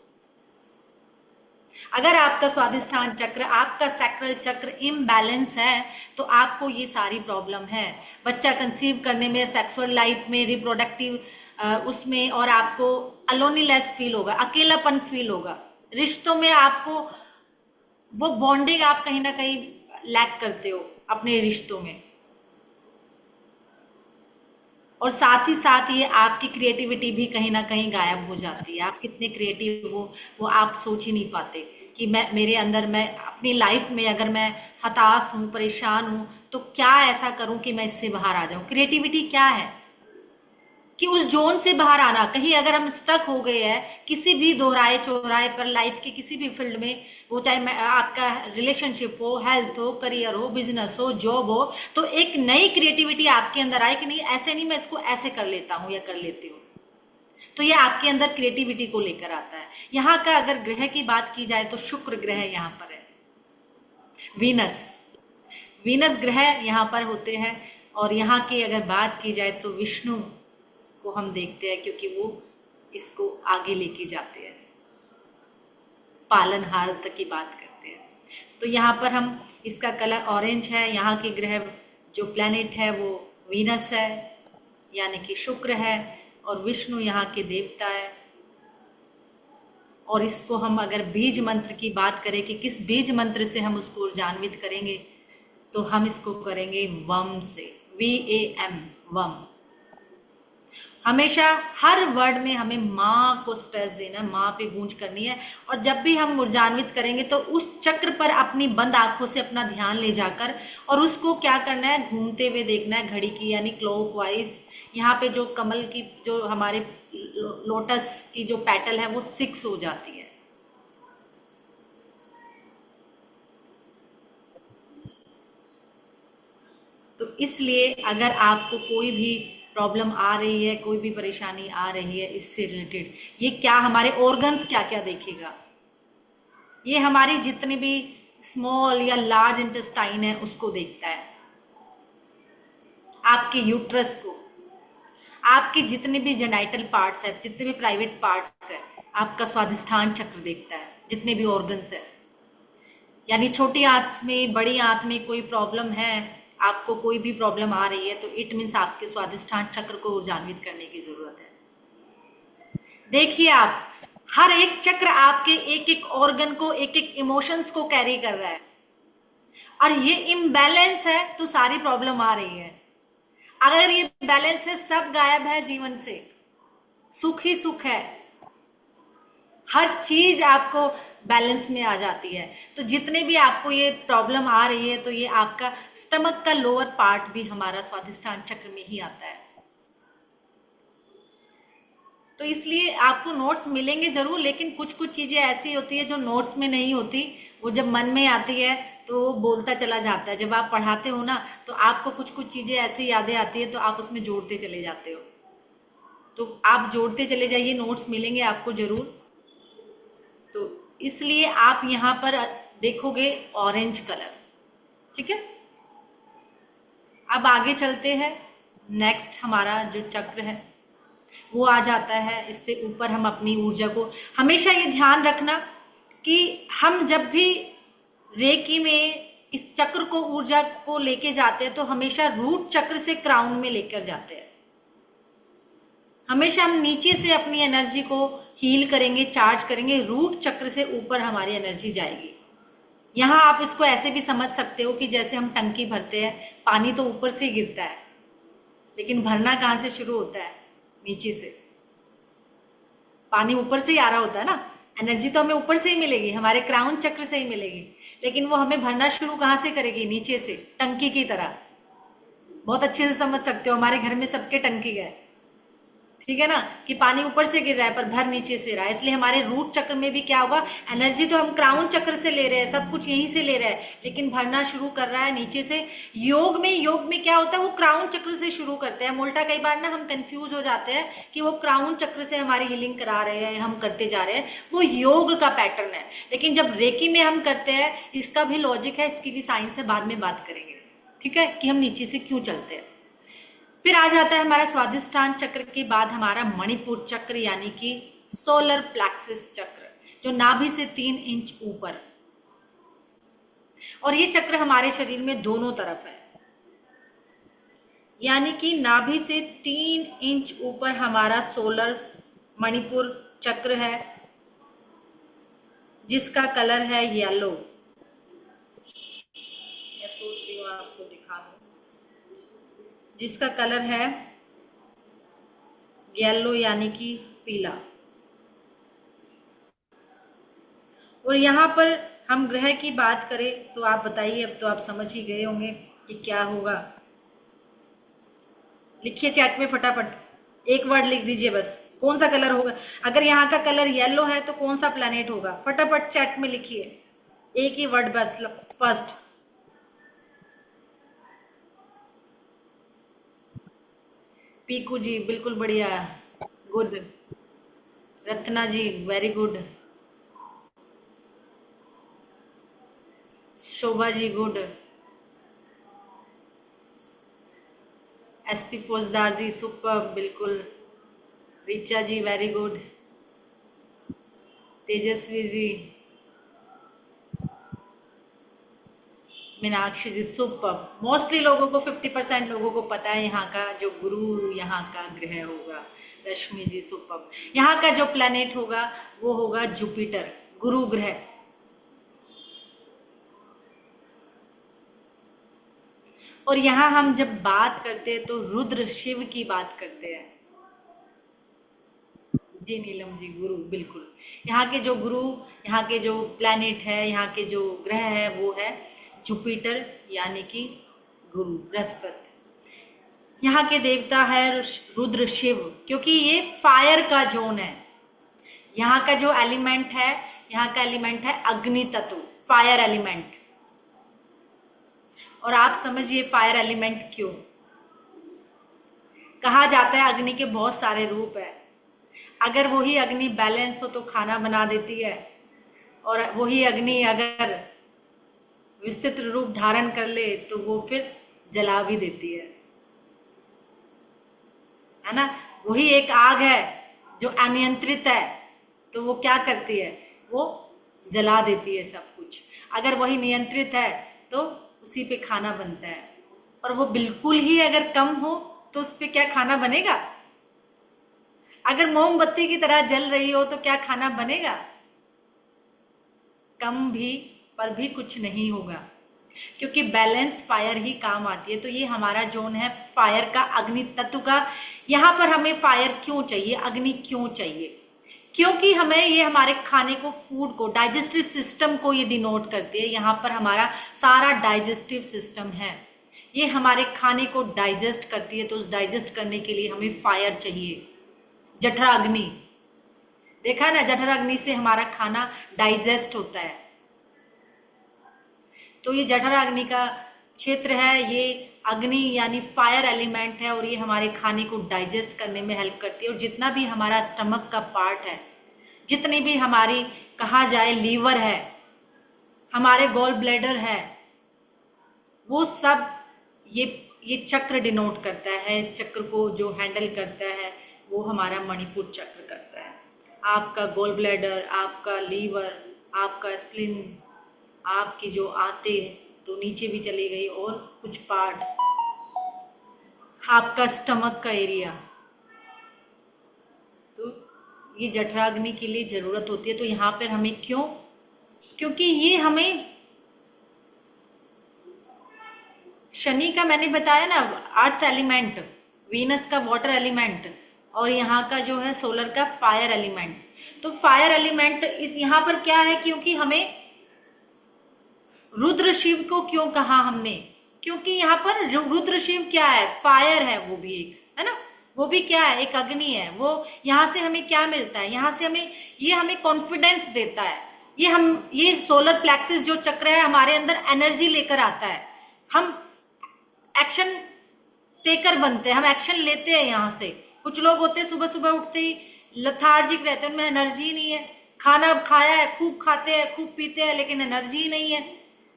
[SPEAKER 1] अगर आपका स्वादिष्ठान चक्र, आपका सैक्रल चक्र इम्बैलेंस है तो आपको ये सारी प्रॉब्लम है। बच्चा कंसीव करने में, सेक्सुअल लाइफ में, रिप्रोडक्टिव उसमें, और आपको अलोनीनेस फील होगा, अकेलापन फील होगा। रिश्तों में आपको वो बॉन्डिंग आप कहीं ना कहीं लैक करते हो अपने रिश्तों में, और साथ ही साथ ये आपकी क्रिएटिविटी भी कहीं ना कहीं गायब हो जाती है। आप कितने क्रिएटिव हो वो आप सोच ही नहीं पाते कि मैं मेरे अंदर, मैं अपनी लाइफ में अगर मैं हताश हूँ, परेशान हूँ, तो क्या ऐसा करूँ कि मैं इससे बाहर आ जाऊँ। क्रिएटिविटी क्या है कि उस जोन से बाहर आना। कहीं अगर हम स्टक हो गए हैं किसी भी दोहराए चौराहे पर लाइफ के किसी भी फील्ड में, वो चाहे आपका रिलेशनशिप हो, हेल्थ हो, करियर हो, बिजनेस हो, जॉब हो, तो एक नई क्रिएटिविटी आपके अंदर आए कि नहीं ऐसे नहीं, मैं इसको ऐसे कर लेता हूँ या कर लेती हूँ। तो ये आपके अंदर क्रिएटिविटी को लेकर आता है। यहाँ का अगर ग्रह की बात की जाए तो शुक्र ग्रह यहाँ पर है, वीनस वीनस ग्रह यहाँ पर होते हैं। और यहाँ की अगर बात की जाए तो विष्णु को हम देखते हैं, क्योंकि वो इसको आगे लेके जाते हैं, पालनहार तक की बात करते हैं। तो यहाँ पर हम, इसका कलर ऑरेंज है। यहाँ के ग्रह जो प्लैनेट है वो वीनस है, यानी कि शुक्र है, और विष्णु यहाँ के देवता है। और इसको हम अगर बीज मंत्र की बात करें कि किस बीज मंत्र से हम उसको ऊर्जान्वित करेंगे, तो हम इसको करेंगे वम से, VAM, वम। हमेशा हर वर्ड में हमें माँ को स्ट्रेस देना, माँ पे गूंज करनी है। और जब भी हम ऊर्जान्वित करेंगे तो उस चक्र पर अपनी बंद आंखों से अपना ध्यान ले जाकर, और उसको क्या करना है, घूमते हुए देखना है घड़ी की, यानी क्लॉकवाइज। यहाँ पे जो कमल की, जो हमारे लोटस की जो पेटल है वो 6 हो जाती है। तो इसलिए अगर आपको कोई भी प्रॉब्लम आ रही है, कोई भी परेशानी आ रही है इससे रिलेटेड, ये क्या हमारे ऑर्गन्स क्या क्या देखेगा, ये हमारी जितनी भी स्मॉल या लार्ज इंटेस्टाइन है उसको देखता है, आपके यूट्रस को, आपके जितने भी जेनाइटल पार्ट्स है, जितने भी प्राइवेट पार्ट्स है, आपका स्वादिष्ठान चक्र देखता है, जितने भी ऑर्गन्स है। यानी छोटी आंत में, बड़ी आंत में कोई प्रॉब्लम है, आपको कोई भी प्रॉब्लम आ रही है, तो इट मीन्स आपके स्वादिष्ठान चक्र को ऊर्जान्वित करने की जरूरत है। देखिए आप, हर एक चक्र आपके एक एक ऑर्गन को, एक एक इमोशंस को कैरी कर रहा है, और ये इम्बैलेंस है तो सारी प्रॉब्लम आ रही है। अगर ये बैलेंस है, सब गायब है जीवन से, सुख ही सुख है, हर चीज आपको बैलेंस में आ जाती है। तो जितने भी आपको ये प्रॉब्लम आ रही है, तो ये आपका स्टमक का लोअर पार्ट भी हमारा स्वादिष्ठान चक्र में ही आता है। तो इसलिए आपको नोट्स मिलेंगे जरूर, लेकिन कुछ कुछ चीजें ऐसी होती है जो नोट्स में नहीं होती, वो जब मन में आती है तो वो बोलता चला जाता है। जब आप पढ़ाते हो ना, तो आपको कुछ कुछ चीजें ऐसी यादें आती है तो आप उसमें जोड़ते चले जाते हो। तो आप जोड़ते चले जाइए, नोट्स मिलेंगे आपको जरूर। तो इसलिए आप यहाँ पर देखोगे ऑरेंज कलर। ठीक है, अब आगे चलते हैं। नेक्स्ट हमारा जो चक्र है वो आ जाता है। इससे ऊपर हम अपनी ऊर्जा को, हमेशा ये ध्यान रखना कि हम जब भी रेकी में इस चक्र को, ऊर्जा को लेके जाते हैं तो हमेशा रूट चक्र से क्राउन में लेकर जाते हैं। हमेशा हम नीचे से अपनी एनर्जी को हील करेंगे, चार्ज करेंगे, रूट चक्र से ऊपर हमारी एनर्जी जाएगी। यहाँ आप इसको ऐसे भी समझ सकते हो कि जैसे हम टंकी भरते हैं, पानी तो ऊपर से गिरता है, लेकिन भरना कहाँ से शुरू होता है? नीचे से। पानी ऊपर से ही आ रहा होता है ना, एनर्जी तो हमें ऊपर से ही मिलेगी, हमारे क्राउन चक्र से ही मिलेगी, लेकिन वो हमें भरना शुरू कहाँ से करेगी? नीचे से, टंकी की तरह। बहुत अच्छे से समझ सकते हो, हमारे घर में सबके टंकी है, ठीक है ना, कि पानी ऊपर से गिर रहा है पर भर नीचे से रहा है। इसलिए हमारे रूट चक्र में भी क्या होगा? एनर्जी तो हम क्राउन चक्र से ले रहे हैं, सब कुछ यहीं से ले रहे हैं, लेकिन भरना शुरू कर रहा है नीचे से। योग में क्या होता है? वो क्राउन चक्र से शुरू करते हैं। उल्टा कई बार ना हम कंफ्यूज हो जाते हैं कि वो क्राउन चक्र से हमारी हीलिंग करा रहे हैं, हम करते जा रहे हैं, वो योग का पैटर्न है। लेकिन जब रेकी में हम करते हैं, इसका भी लॉजिक है, इसकी भी साइंस है, बाद में बात करेंगे, ठीक है, कि हम नीचे से क्यों चलते हैं। फिर आ जाता है हमारा स्वादिष्टान चक्र के बाद हमारा मणिपुर चक्र, यानी कि सोलर प्लेक्सिस चक्र, जो नाभि से 3 इंच ऊपर। और ये चक्र हमारे शरीर में दोनों तरफ है, यानी कि नाभि से 3 इंच ऊपर हमारा सोलर मणिपुर चक्र है, जिसका कलर है येलो। मैं सोच रही हूँ आपको दिखा दूं, जिसका कलर है येलो यानी कि पीला। और यहाँ पर हम ग्रह की बात करें तो आप बताइए, अब तो आप समझ ही गए होंगे कि क्या होगा। लिखिए चैट में फटाफट, एक वर्ड लिख दीजिए बस, कौन सा कलर होगा। अगर यहाँ का कलर येलो है तो कौन सा प्लैनेट होगा? फटाफट चैट में लिखिए, एक ही वर्ड बस। फर्स्ट, पीकू जी बिल्कुल बढ़िया, गुड। रत्ना जी very good. Shobha ji good. SP फौजदार जी सुपर, बिल्कुल। रिचा जी वेरी गुड। तेजस्वी जी, मीनाक्षी जी सुपर। मोस्टली लोगों को 50% लोगों को पता है यहाँ का जो गुरु, यहाँ का ग्रह होगा। रश्मि जी सुपर। यहाँ का जो प्लैनेट होगा वो होगा जुपिटर, गुरु ग्रह। और यहाँ हम जब बात करते हैं तो रुद्र शिव की बात करते हैं। जी नीलम जी, गुरु बिल्कुल। यहाँ के जो गुरु, यहाँ के जो प्लैनेट है, यहाँ के जो ग्रह है वो है जुपिटर, यानी कि गुरु बृहस्पति। यहाँ के देवता है रुद्र शिव, क्योंकि ये फायर का जोन है। यहाँ का जो एलिमेंट है, यहाँ का एलिमेंट है अग्नि तत्व, फायर एलिमेंट। और आप समझिए फायर एलिमेंट क्यों कहा जाता है। अग्नि के बहुत सारे रूप है। अगर वही अग्नि बैलेंस हो तो खाना बना देती है, और वही अग्नि अगर विस्तृत रूप धारण कर ले तो वो फिर जला भी देती है ना। वही एक आग है जो अनियंत्रित है तो वो क्या करती है? वो जला देती है सब कुछ। अगर वही नियंत्रित है तो उसी पे खाना बनता है। और वो बिल्कुल ही अगर कम हो तो उस पे क्या खाना बनेगा? अगर मोमबत्ती की तरह जल रही हो तो क्या खाना बनेगा? कम भी, पर भी कुछ नहीं होगा, क्योंकि बैलेंस फायर ही काम आती है। तो ये हमारा जोन है फायर का, अग्नि तत्व का। यहाँ पर हमें फायर क्यों चाहिए, अग्नि क्यों चाहिए? क्योंकि हमें ये हमारे खाने को, फूड को, डाइजेस्टिव सिस्टम को ये डिनोट करती है। यहाँ पर हमारा सारा डाइजेस्टिव सिस्टम है, ये हमारे खाने को डाइजेस्ट करती है। तो उस डाइजेस्ट करने के लिए हमें फायर चाहिए, जठरा अग्नि। देखा ना, जठरा अग्नि से हमारा खाना डाइजेस्ट होता है। तो ये जठरा अग्नि का क्षेत्र है, ये अग्नि यानी फायर एलिमेंट है और ये हमारे खाने को डाइजेस्ट करने में हेल्प करती है। और जितना भी हमारा स्टमक का पार्ट है, जितनी भी हमारी कहा जाए लीवर है, हमारे गॉल ब्लैडर है, वो सब ये चक्र डिनोट करता है। इस चक्र को जो हैंडल करता है वो हमारा मणिपुर चक्र करता है। आपका गॉल ब्लैडर, आपका लीवर, आपका स्प्लिन, आपकी जो आंतें तो नीचे भी चली गई, और कुछ पार्ट, आपका स्टमक का एरिया, तो ये जठराग्नि के लिए ज़रूरत होती है। तो यहाँ पर हमें क्यों, क्योंकि ये हमें शनि का मैंने बताया ना अर्थ एलिमेंट, वीनस का वाटर एलिमेंट, और यहाँ का जो है सोलर का फायर एलिमेंट। तो फायर एलिमेंट इस यहाँ पर क्या है, क्योंकि हमें रुद्र शिव को क्यों कहा हमने, क्योंकि यहाँ पर रुद्र शिव क्या है, फायर है, वो भी एक है ना, वो भी क्या है, एक अग्नि है। वो यहाँ से हमें क्या मिलता है, यहाँ से हमें कॉन्फिडेंस देता है। ये सोलर प्लेक्सिस जो चक्र है हमारे अंदर एनर्जी लेकर आता है। हम एक्शन टेकर बनते हैं, हम एक्शन लेते हैं। यहाँ से कुछ लोग होते हैं सुबह सुबह उठते ही लथार्जिक रहते हैं, उनमें एनर्जी नहीं है। खाना खाया है, खूब खाते हैं, खूब पीते हैं, लेकिन एनर्जी नहीं है।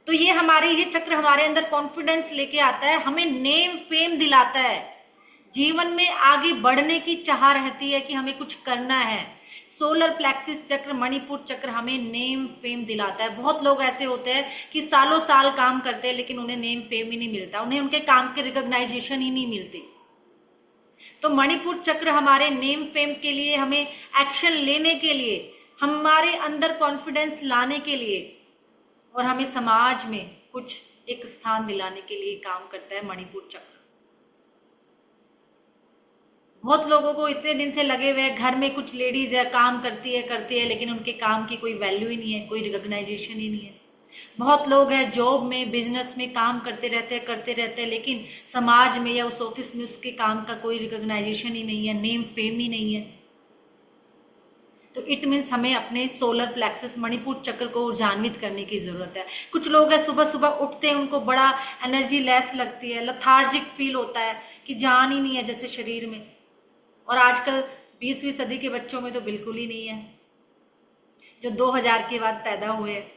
[SPEAKER 1] तो ये चक्र हमारे अंदर कॉन्फिडेंस लेके आता है, हमें नेम फेम दिलाता है। जीवन में आगे बढ़ने की चाह रहती है कि हमें कुछ करना है। सोलर प्लेक्सिस चक्र, मणिपुर चक्र हमें नेम फेम दिलाता है। बहुत लोग ऐसे होते हैं कि सालों साल काम करते हैं लेकिन उन्हें नेम फेम ही नहीं मिलता, उन्हें उनके काम के रिकॉग्नाइजेशन ही नहीं मिलती। तो मणिपुर चक्र हमारे नेम फेम के लिए, हमें एक्शन लेने के लिए, हमारे अंदर कॉन्फिडेंस लाने के लिए, और हमें समाज में कुछ एक स्थान दिलाने के लिए काम करता है मणिपुर चक्र। बहुत लोगों को इतने दिन से लगे हुए हैं, घर में कुछ लेडीज है काम करती है, लेकिन उनके काम की कोई वैल्यू ही नहीं है, कोई रिकॉग्नाइजेशन ही नहीं है। बहुत लोग हैं जॉब में, बिजनेस में काम करते रहते हैं, लेकिन समाज में या उस ऑफिस में उसके काम का कोई रिकॉग्नाइजेशन ही नहीं है, नेम फेम ही नहीं है। तो इट मीन्स हमें अपने सोलर प्लेक्सस मणिपुर चक्र को ऊर्जान्वित करने की जरूरत है। कुछ लोग हैं सुबह सुबह उठते हैं, उनको बड़ा एनर्जी लेस लगती है, लथार्जिक फील होता है कि जान ही नहीं है जैसे शरीर में। और आजकल 20वीं सदी के बच्चों में तो बिल्कुल ही नहीं है, जो 2000 के बाद पैदा हुए हैं,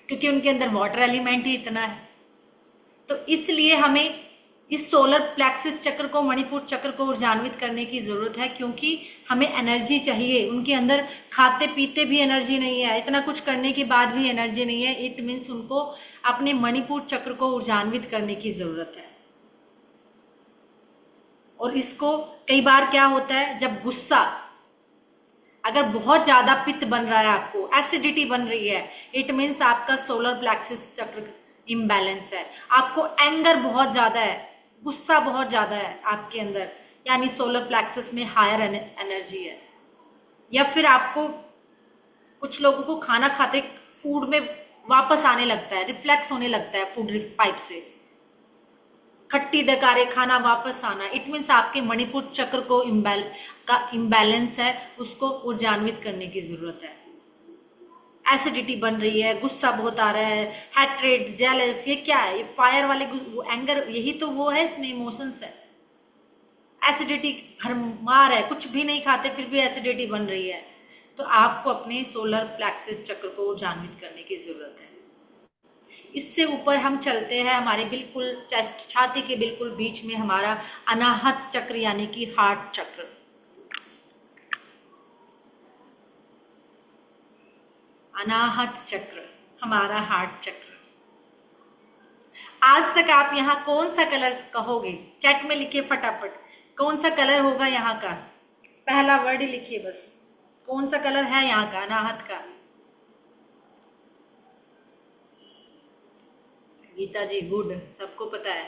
[SPEAKER 1] क्योंकि उनके अंदर वाटर एलिमेंट ही इतना है। तो इसलिए हमें इस सोलर प्लेक्सिस चक्र को, मणिपुर चक्र को ऊर्जान्वित करने की जरूरत है, क्योंकि हमें एनर्जी चाहिए। उनके अंदर खाते पीते भी एनर्जी नहीं है, इतना कुछ करने के बाद भी एनर्जी नहीं है। इट मीन्स उनको अपने मणिपुर चक्र को ऊर्जान्वित करने की जरूरत है। और इसको कई बार क्या होता है, जब गुस्सा, अगर बहुत ज्यादा पित्त बन रहा है, आपको एसिडिटी बन रही है, इट मीन्स आपका सोलर प्लेक्सिस चक्र इम्बैलेंस है। आपको एंगर बहुत ज्यादा है, गुस्सा बहुत ज्यादा है आपके अंदर, यानी सोलर प्लेक्सिस में हायर एनर्जी है। या फिर आपको, कुछ लोगों को खाना खाते फूड में वापस आने लगता है, रिफ्लेक्स होने लगता है फूड पाइप से, खट्टी डकारे खाना वापस आना। इट मीन्स आपके मणिपुर चक्र को इम्बैलेंस है, उसको ऊर्जान्वित करने की जरूरत है। एसिडिटी बन रही है, गुस्सा बहुत आ रहा है, हैट्रेड, जेलस, ये क्या है, ये फायर वाले एंगर, यही तो वो है, इसमें इमोशंस है। एसिडिटी भरमार है, कुछ भी नहीं खाते फिर भी एसिडिटी बन रही है। तो आपको अपने सोलर प्लेक्सिस चक्र को ऊर्जान्वित करने की जरूरत है। इससे ऊपर हम चलते हैं, हमारे बिल्कुल चेस्ट, छाती के बिल्कुल बीच में हमारा अनाहत चक्र यानी कि हार्ट चक्र। अनाहत चक्र हमारा हार्ट चक्र। आज तक आप यहाँ कौन सा कलर कहोगे, चैट में लिखिए फटाफट, कौन सा कलर होगा यहाँ का, पहला वर्ड ही लिखिए बस, कौन सा कलर है यहाँ का अनाहत का। गीता जी गुड, सबको पता है।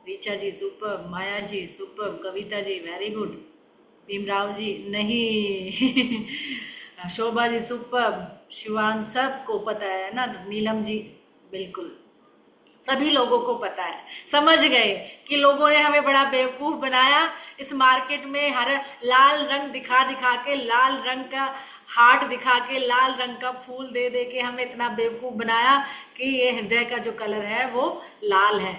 [SPEAKER 1] रीचा जी सुपर, माया जी super, Kavita ji very good, Bhimrao ji नहीं शोभा जी सुपर, शिवांग, सबको पता है ना, नीलम जी बिल्कुल, सभी लोगों को पता है। समझ गए कि लोगों ने हमें बड़ा बेवकूफ बनाया, इस मार्केट में हर लाल रंग दिखा दिखा के, लाल रंग का हार्ट दिखा के, लाल रंग का फूल दे दे के हमें इतना बेवकूफ बनाया कि ये हृदय का जो कलर है वो लाल है।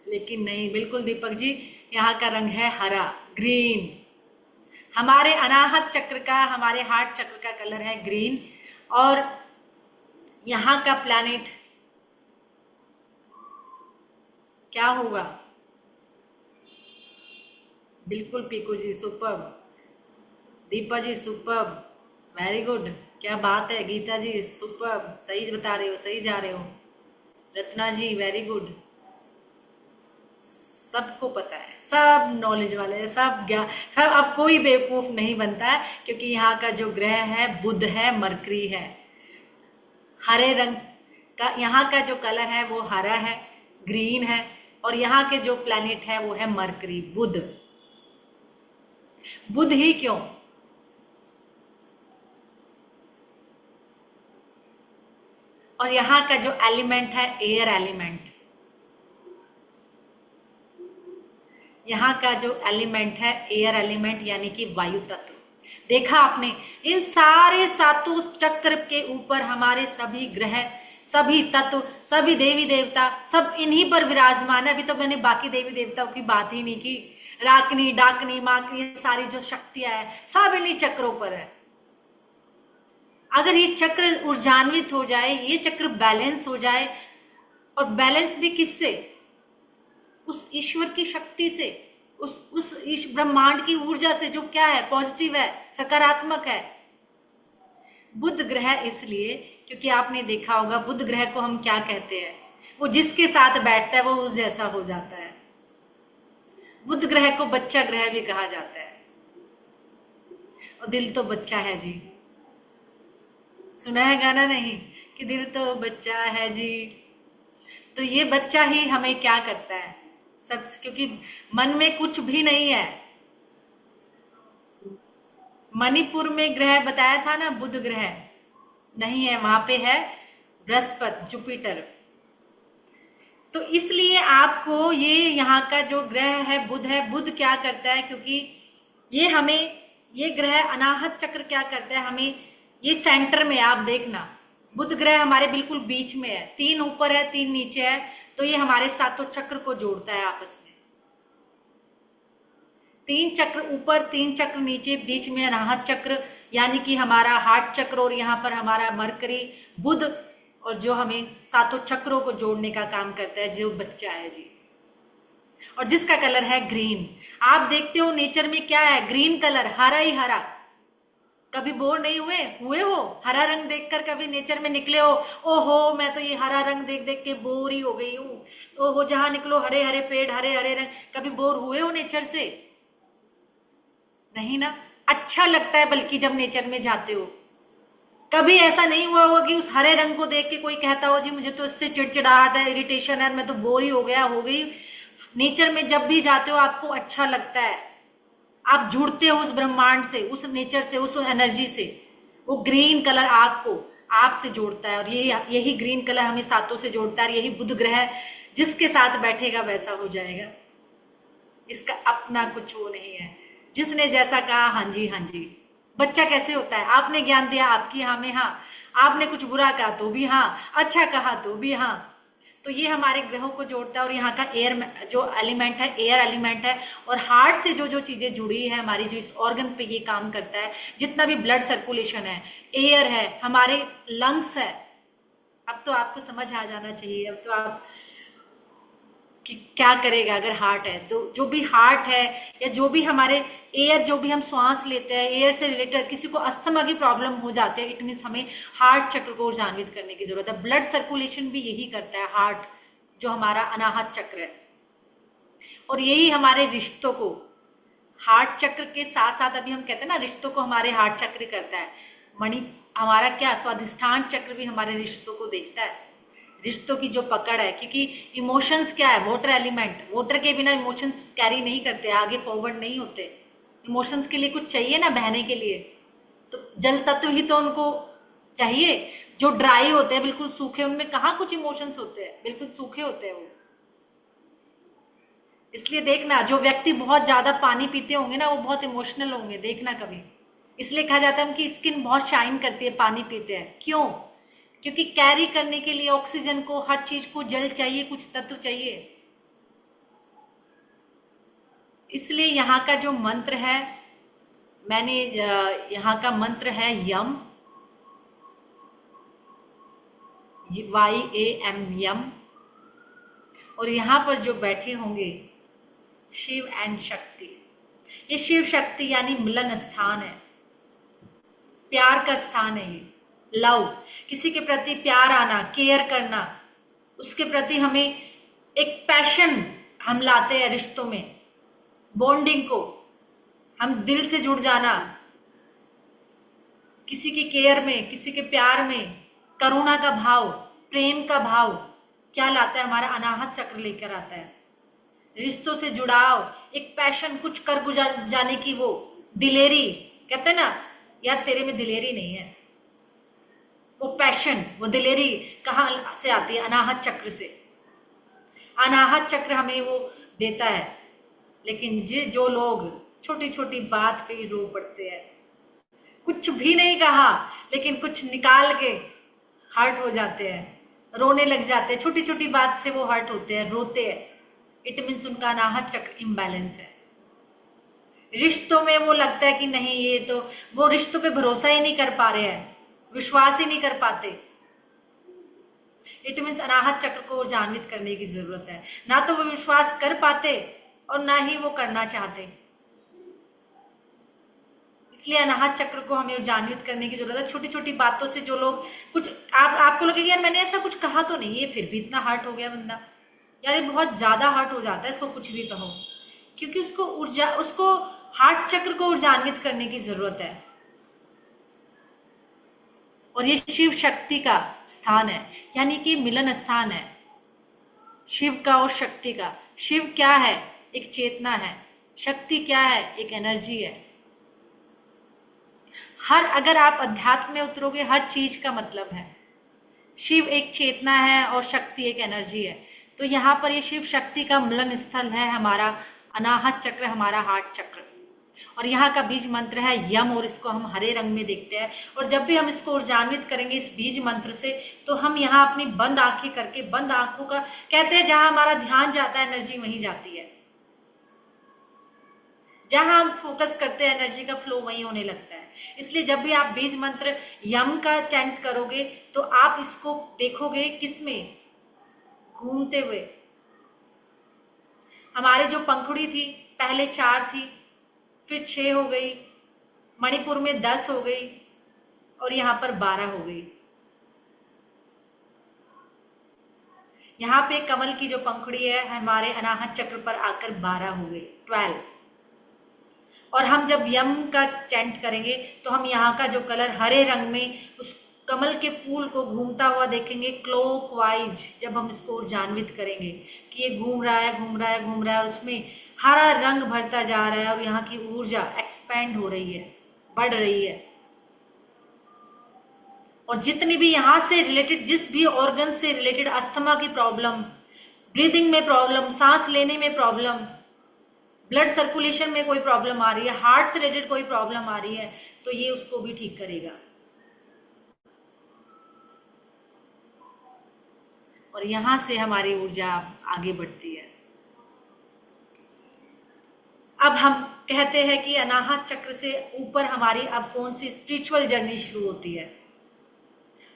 [SPEAKER 1] लेकिन नहीं, बिल्कुल दीपक जी, यहाँ का रंग है हरा, ग्रीन। हमारे अनाहत चक्र का, हमारे हार्ट चक्र का कलर है ग्रीन। और यहाँ का प्लैनेट क्या होगा? बिल्कुल पीकू जी, सुपर्ब। दीपा जी सुपर्ब, वेरी गुड, क्या बात है। गीता जी सुपर्ब, सही बता रहे हो, सही जा रहे हो। रत्ना जी वेरी गुड। सबको पता है, सब नॉलेज वाले हैं, सब ज्ञान, सब। अब कोई बेवकूफ नहीं बनता है, क्योंकि यहाँ का जो ग्रह है बुध है, मरकरी है। हरे रंग का यहाँ का जो कलर है वो हरा है, ग्रीन है। और यहाँ के जो प्लैनेट है वो है मरकरी, बुध। बुध ही क्यों? और यहाँ का जो एलिमेंट है एयर एलिमेंट, यहाँ का जो एलिमेंट है एयर एलिमेंट, यानी कि वायु तत्व। देखा आपने, इन सारे सातों चक्र के ऊपर हमारे सभी ग्रह, सभी तत्व, सभी देवी देवता, सब इन्हीं पर विराजमान है। अभी तो मैंने बाकी देवी देवताओं की बात ही नहीं की। राकनी, डाकनी, माकनी, सारी जो शक्तियां है सब इन्हीं चक्रों पर है। अगर ये चक्र ऊर्जान्वित हो जाए, ये चक्र बैलेंस हो जाए, और बैलेंस भी किससे? उस ईश्वर की शक्ति से, उस ब्रह्मांड की ऊर्जा से, जो क्या है, पॉजिटिव है, सकारात्मक है। बुध ग्रह इसलिए क्योंकि आपने देखा होगा बुध ग्रह को हम क्या कहते हैं, वो जिसके साथ बैठता है वो उस जैसा हो जाता है। बुध ग्रह को बच्चा ग्रह भी कहा जाता है। और दिल तो बच्चा है जी, सुना है गाना नहीं कि दिल तो बच्चा है जी? तो ये बच्चा ही हमें क्या करता है सब, क्योंकि मन में कुछ भी नहीं है। मणिपुर में ग्रह बताया था ना, बुध ग्रह नहीं है, वहां पे है बृहस्पति, जुपिटर। तो इसलिए आपको ये यहाँ का जो ग्रह है बुध है, बुध क्या करता है, क्योंकि ये हमें, ये ग्रह अनाहत चक्र क्या करता है हमें, ये सेंटर में, आप देखना बुध ग्रह हमारे बिल्कुल बीच में है, 3 ऊपर है 3 नीचे है, तो ये हमारे सातों चक्र को जोड़ता है आपस में। 3 चक्र ऊपर, 3 चक्र नीचे, बीच में अनाहत चक्र, यानी कि हमारा हार्ट चक्र, और यहाँ पर हमारा मरकरी, बुध, और जो हमें सातों चक्रों को जोड़ने का काम करता है, जो बच्चा है जी। और जिसका कलर है ग्रीन। आप देखते हो नेचर में क्या है, ग्रीन कलर, हरा ही हरा। कभी बोर नहीं हुए हो हरा रंग देखकर? कभी नेचर में निकले हो, ओहो मैं तो ये हरा रंग देख देख के बोर ही हो गई हूँ, ओहो जहां निकलो हरे हरे पेड़, हरे हरे रंग। कभी बोर हुए हो नेचर से? नहीं ना, अच्छा लगता है बल्कि जब नेचर में जाते हो। कभी ऐसा नहीं हुआ होगा कि उस हरे रंग को देख के कोई कहता हो जी मुझे तो इससे चिड़चिड़ाहट है, इरिटेशन है, मैं तो बोर ही हो गया, हो गई। नेचर में जब भी जाते हो आपको अच्छा लगता है, आप जुड़ते हो उस ब्रह्मांड से, उस नेचर से, उस एनर्जी से। वो ग्रीन कलर आपको, आपसे जोड़ता है, और यही ग्रीन कलर हमें सातों से जोड़ता है। यही बुध ग्रह जिसके साथ बैठेगा वैसा हो जाएगा, इसका अपना कुछ वो नहीं है। जिसने जैसा कहा हाँ जी हाँ जी। बच्चा कैसे होता है, आपने ज्ञान दिया आपकी हाँ में हाँ, आपने कुछ बुरा कहा तो भी हाँ, अच्छा कहा तो भी हाँ। तो ये हमारे ग्रहों को जोड़ता है। और यहाँ का एयर जो एलिमेंट है, एयर एलिमेंट है। और हार्ट से जो जो चीजें जुड़ी है हमारी, जो इस ऑर्गन पे ये काम करता है, जितना भी ब्लड सर्कुलेशन है, एयर है, हमारे लंग्स है। अब तो आपको समझ आ जाना चाहिए, अब तो आप कि क्या करेगा अगर हार्ट है तो। जो भी हार्ट है या जो भी हमारे एयर, जो भी हम श्वास लेते हैं, एयर से रिलेटेड किसी को अस्थमा की प्रॉब्लम हो जाती है, इट मीन्स हमें हार्ट चक्र को ऊर्जान्वित करने की जरूरत है। ब्लड सर्कुलेशन भी यही करता है हार्ट, जो हमारा अनाहत चक्र है। और यही हमारे रिश्तों को, हार्ट चक्र के साथ साथ, अभी हम कहते हैं ना रिश्तों को हमारे हार्ट चक्र करता है। मणि हमारा क्या, स्वाधिष्ठान चक्र भी हमारे रिश्तों को देखता है, रिश्तों की जो पकड़ है। क्योंकि इमोशंस क्या है, वाटर एलिमेंट, वाटर के बिना इमोशंस कैरी नहीं करते, आगे फॉरवर्ड नहीं होते। इमोशंस के लिए कुछ चाहिए ना बहने के लिए, तो जल तत्व ही तो उनको चाहिए। जो ड्राई होते हैं, बिल्कुल सूखे, उनमें कहाँ कुछ इमोशंस होते हैं, बिल्कुल सूखे होते हैं वो। इसलिए देखना, जो व्यक्ति बहुत ज्यादा पानी पीते होंगे ना, वो बहुत इमोशनल होंगे, देखना कभी। इसलिए कहा जाता है उनकी स्किन बहुत शाइन करती है पानी पीते हैं। क्यों? क्योंकि कैरी करने के लिए ऑक्सीजन को, हर चीज को जल चाहिए, कुछ तत्व चाहिए। इसलिए यहाँ का जो मंत्र है, मैंने यहाँ का मंत्र है यम, YAM, यम। और यहाँ पर जो बैठे होंगे शिव एंड शक्ति, ये शिव शक्ति यानी मिलन स्थान है, प्यार का स्थान है ये, लव, किसी के प्रति प्यार आना, केयर करना, उसके प्रति हमें एक पैशन हम लाते हैं रिश्तों में, बॉन्डिंग को, हम दिल से जुड़ जाना, किसी की केयर में, किसी के प्यार में, करुणा का भाव, प्रेम का भाव क्या लाता है, हमारा अनाहत चक्र लेकर आता है। रिश्तों से जुड़ाव, एक पैशन, कुछ कर गुजर जाने की वो दिलेरी, कहते हैं ना यार तेरे में दिलेरी नहीं है, वो पैशन, वो दिलेरी कहाँ से आती है? अनाहत चक्र से। अनाहत चक्र हमें वो देता है। लेकिन जो लोग छोटी छोटी बात पे ही रो पड़ते हैं, कुछ भी नहीं कहा लेकिन कुछ निकाल के हर्ट हो जाते हैं, रोने लग जाते हैं, छोटी छोटी बात से वो हर्ट होते हैं, रोते हैं, इट मीन्स उनका अनाहत चक्र इम्बैलेंस है। रिश्तों में वो लगता है कि नहीं, ये तो वो रिश्तों पे भरोसा ही नहीं कर पा रहे हैं, विश्वास ही नहीं कर पाते। इट मीन्स अनाहत चक्र को ऊर्जान्वित करने की जरूरत है। ना तो वो विश्वास कर पाते और ना ही वो करना चाहते, इसलिए अनाहत चक्र को हमें ऊर्जान्वित करने की जरूरत है। छोटी छोटी बातों से जो लोग कुछ आपको लगेगा यार मैंने ऐसा कुछ कहा तो नहीं है, फिर भी इतना हर्ट हो गया बंदा, यार ये बहुत ज्यादा हर्ट हो जाता है, इसको कुछ भी कहो, क्योंकि उसको हार्ट चक्र को ऊर्जान्वित करने की जरूरत है। और ये शिव शक्ति का स्थान है, यानी कि मिलन स्थान है शिव का और शक्ति का। शिव क्या है? एक चेतना है। शक्ति क्या है? एक एनर्जी है। अगर आप अध्यात्म में उतरोगे, हर चीज का मतलब है। शिव एक चेतना है और शक्ति एक एनर्जी है। तो यहाँ पर ये शिव शक्ति का मिलन स्थल है हमारा अनाहत चक्र, हमारा हार्ट चक्र। और यहाँ का बीज मंत्र है यम, और इसको हम हरे रंग में देखते हैं। और जब भी हम इसको ऊर्जान्वित करेंगे इस बीज मंत्र से, तो हम यहाँ अपनी बंद आंखें करके, बंद आंखों का कहते हैं जहां हमारा ध्यान जाता है एनर्जी वहीं जाती है, जहां हम फोकस करते हैं एनर्जी का फ्लो वहीं होने लगता है। इसलिए जब भी आप बीज मंत्र यम का चैंट करोगे तो आप इसको देखोगे किसमें घूमते हुए। हमारे जो पंखुड़ी थी पहले 4 थी, फिर 6 हो गई, मणिपुर में 10 हो गई और यहाँ पर 12 हो गई। यहाँ पे कमल की जो पंखुड़ी है हमारे अनाहत चक्र पर आकर 12 हो गई, 12। और हम जब यम का चैंट करेंगे तो हम यहाँ का जो कलर हरे रंग में उस कमल के फूल को घूमता हुआ देखेंगे क्लॉकवाइज। जब हम इसको ऊर्जान्वित करेंगे कि ये घूम रहा है, घूम रहा है, घूम रहा है, और उसमें हरा रंग भरता जा रहा है और यहाँ की ऊर्जा एक्सपेंड हो रही है, बढ़ रही है। और जितनी भी यहाँ से रिलेटेड, जिस भी ऑर्गन से रिलेटेड अस्थमा की प्रॉब्लम, ब्रीदिंग में प्रॉब्लम, सांस लेने में प्रॉब्लम, ब्लड सर्कुलेशन में कोई प्रॉब्लम आ रही है, हार्ट से रिलेटेड कोई प्रॉब्लम आ रही है, तो ये उसको भी ठीक करेगा। और यहां से हमारी ऊर्जा आगे बढ़ती है। अब हम कहते हैं कि अनाहत चक्र से ऊपर हमारी अब कौन सी स्पिरिचुअल जर्नी शुरू होती है।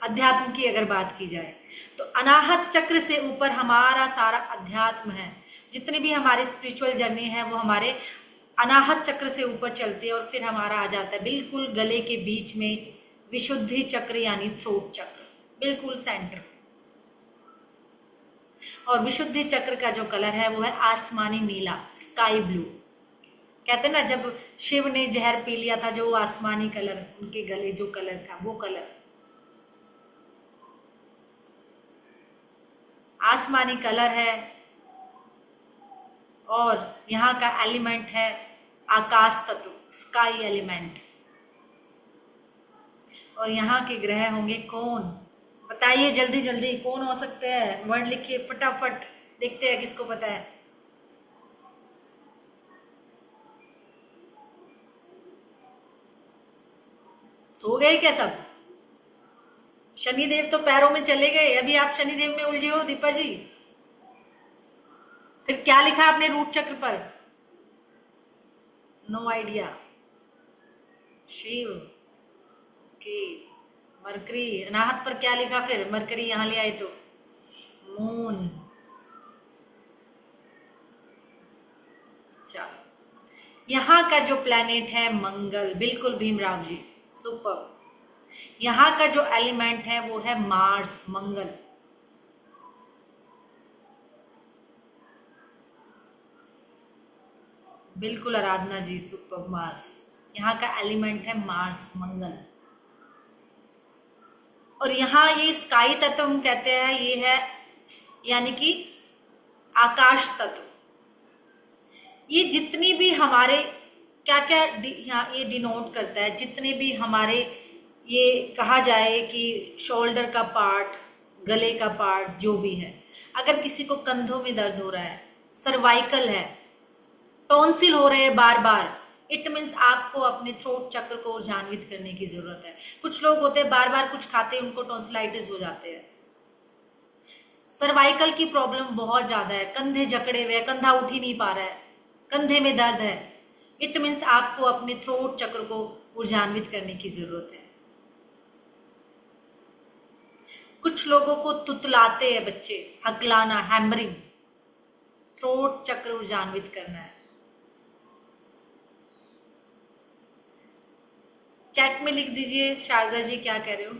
[SPEAKER 1] अध्यात्म की अगर बात की जाए तो अनाहत चक्र से ऊपर हमारा सारा अध्यात्म है। जितनी भी हमारी स्पिरिचुअल जर्नी है वो हमारे अनाहत चक्र से ऊपर चलती है, और फिर हमारा आ जाता है बिल्कुल गले के बीच में विशुद्धि चक्र यानी थ्रोट चक्र, बिल्कुल सेंटर। और विशुद्धि चक्र का जो कलर है वो है आसमानी नीला, स्काई ब्लू। कहते हैं ना जब शिव ने जहर पी लिया था, जो आसमानी कलर, उनके गले जो कलर था वो कलर आसमानी कलर है। और यहाँ का एलिमेंट है आकाश तत्व, स्काई एलिमेंट। और यहाँ के ग्रह होंगे कौन? बताइए जल्दी जल्दी, कौन हो सकते हैं? वर्ड लिखिए फटाफट, देखते हैं किसको पता है। सो गए क्या सब? शनिदेव तो पैरों में चले गए, अभी आप शनिदेव में उलझे हो दीपा जी। फिर क्या लिखा आपने रूट चक्र पर? No idea. शिव की मरकरी, अनाहत पर क्या लिखा फिर? मरकरी यहाँ ले आए तो मून। चलो, यहाँ का जो प्लैनेट है मंगल, बिल्कुल भीमराव जी, सुपर। यहाँ का जो एलिमेंट है वो है मार्स, मंगल। बिल्कुल आराधना जी, सुपर, मार्स। यहाँ का एलिमेंट है मार्स, मंगल। और यहाँ ये स्काई तत्व हम कहते हैं, ये है यानी कि आकाश तत्व। ये जितनी भी हमारे क्या क्या यहाँ ये डिनोट करता है, जितने भी हमारे ये कहा जाए कि शोल्डर का पार्ट, गले का पार्ट, जो भी है, अगर किसी को कंधों में दर्द हो रहा है, सर्वाइकल है, टॉन्सिल हो रहे हैं बार बार, इट मीन्स आपको अपने थ्रोट चक्र को ऊर्जान्वित करने की जरूरत है। कुछ लोग होते हैं बार बार कुछ खाते हैं उनको टॉन्सिलाइटिस हो जाते हैं। सर्वाइकल की प्रॉब्लम बहुत ज्यादा है, कंधे जकड़े हुए, कंधा उठ ही नहीं पा रहा है, कंधे में दर्द है, इट मीन्स आपको अपने थ्रोट चक्र को ऊर्जान्वित करने की जरूरत है। कुछ लोगों को तुतलाते हैं बच्चे, हकलाना, हैमरिंग, थ्रोट चक्र ऊर्जान्वित करना है। चैट में लिख दीजिए शारदा जी क्या कह रहे हो,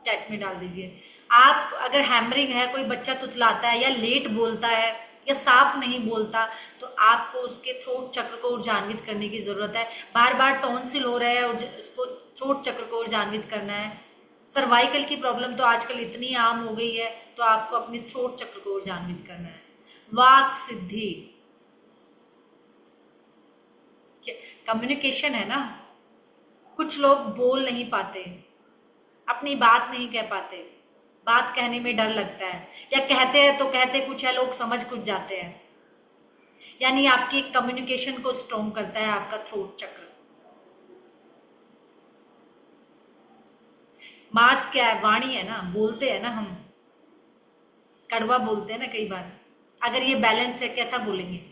[SPEAKER 1] चैट में डाल दीजिए। आप अगर हैमरिंग है, कोई बच्चा तुतलाता है या लेट बोलता है या साफ नहीं बोलता, तो आपको उसके थ्रोट चक्र को ऊर्जान्वित करने की जरूरत है। बार बार टॉन्सिल हो रहा है और उसको थ्रोट चक्र को ऊर्जान्वित करना है। सर्वाइकल की प्रॉब्लम तो आजकल इतनी आम हो गई है, तो आपको अपने थ्रोट चक्र को ऊर्जान्वित करना है। वाक सिद्धि, कम्युनिकेशन है ना। कुछ लोग बोल नहीं पाते, अपनी बात नहीं कह पाते, बात कहने में डर लगता है, या कहते हैं तो कहते कुछ है, लोग समझ कुछ जाते हैं। यानी आपकी कम्युनिकेशन को स्ट्रॉन्ग करता है आपका थ्रोट चक्र। मार्स क्या है? वाणी है ना, बोलते हैं ना हम, कड़वा बोलते हैं ना कई बार। अगर ये बैलेंस है, कैसा बोलेंगे?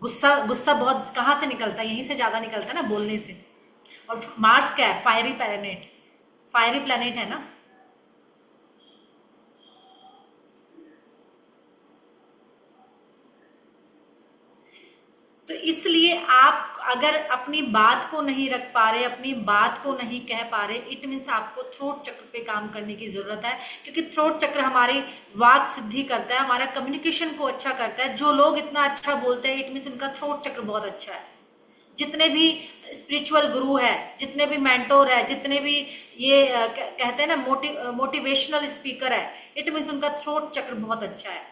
[SPEAKER 1] गुस्सा, गुस्सा बहुत कहाँ से निकलता है? यहीं से ज्यादा निकलता है ना, बोलने से। और मार्स क्या है? फायरी प्लैनेट, फायरी प्लैनेट है ना। तो इसलिए आप अगर अपनी बात को नहीं रख पा रहे, अपनी बात को नहीं कह पा रहे, इट मीन्स आपको थ्रोट चक्र पे काम करने की जरूरत है। क्योंकि थ्रोट चक्र हमारी वाक सिद्धि करता है, हमारा कम्युनिकेशन को अच्छा करता है। जो लोग इतना अच्छा बोलते हैं, इट मीन्स उनका थ्रोट चक्र बहुत अच्छा है। जितने भी स्पिरिचुअल गुरु है, जितने भी मेंटोर है, जितने भी ये कहते हैं ना मोटिवेशनल स्पीकर है, इट मीन्स उनका थ्रोट चक्र बहुत अच्छा है।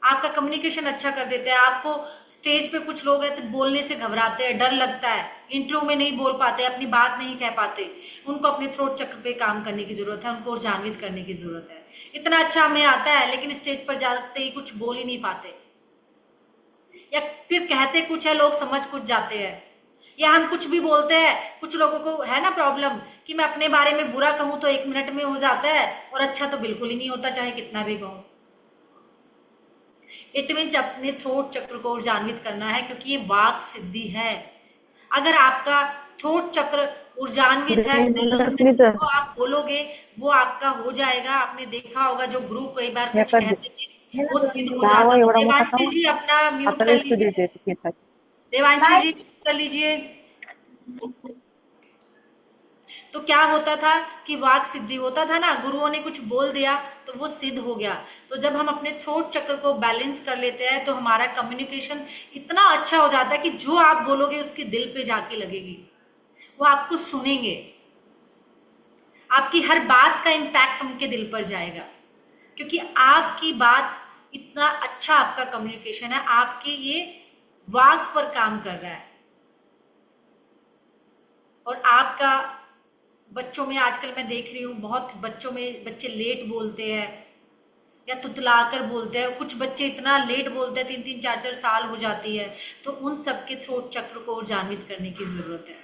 [SPEAKER 1] आपका कम्युनिकेशन अच्छा कर देते हैं। आपको स्टेज पे कुछ लोग हैं तो बोलने से घबराते हैं, डर लगता है, इंटरव्यू में नहीं बोल पाते, अपनी बात नहीं कह पाते, उनको अपने थ्रोट चक्र पे काम करने की जरूरत है, उनको ऊर्जान्वित करने की जरूरत है। इतना अच्छा हमें आता है लेकिन स्टेज पर जाते ही कुछ बोल ही नहीं पाते, या फिर कहते कुछ है, लोग समझ कुछ जाते हैं। या हम कुछ भी बोलते हैं, कुछ लोगों को है ना प्रॉब्लम कि मैं अपने बारे में बुरा कहूं तो 1 मिनट में हो जाता है, और अच्छा तो बिल्कुल ही नहीं होता, चाहे कितना भी कहूं। इट मीन्स अपने थ्रोट चक्र को ऊर्जान्वित करना है, क्योंकि ये वाक सिद्धि है। अगर आपका थ्रोट चक्र ऊर्जान्वित है, तो आप बोलोगे वो आपका हो जाएगा। आपने देखा होगा जो गुरु कई बार कुछ कहते थे वो सिद्ध हो जाता था। देवांशी जी अपना म्यूट कर लीजिए, देवांशी जी कर लीजिए। तो क्या होता था कि वाक सिद्धि होता था ना, गुरुओं ने कुछ बोल दिया तो वो सिद्ध हो गया। तो जब हम अपने थ्रोट चक्र को बैलेंस कर लेते हैं तो हमारा कम्युनिकेशन इतना अच्छा हो जाता है कि जो आप बोलोगे उसके दिल पे जाके लगेगी, वो आपको सुनेंगे, आपकी हर बात का इम्पैक्ट उनके दिल पर जाएगा, क्योंकि आपकी बात इतना अच्छा, आपका कम्युनिकेशन है, आपके ये वाक पर काम कर रहा है। और आपका बच्चों में आजकल मैं देख रही हूँ, बहुत बच्चों में बच्चे लेट बोलते हैं या तुतलाकर बोलते हैं। कुछ बच्चे इतना लेट बोलते हैं, 3-3 4-4 साल हो जाती है। तो उन सबके थ्रोट चक्र को ऊर्जान्वित करने की जरूरत है।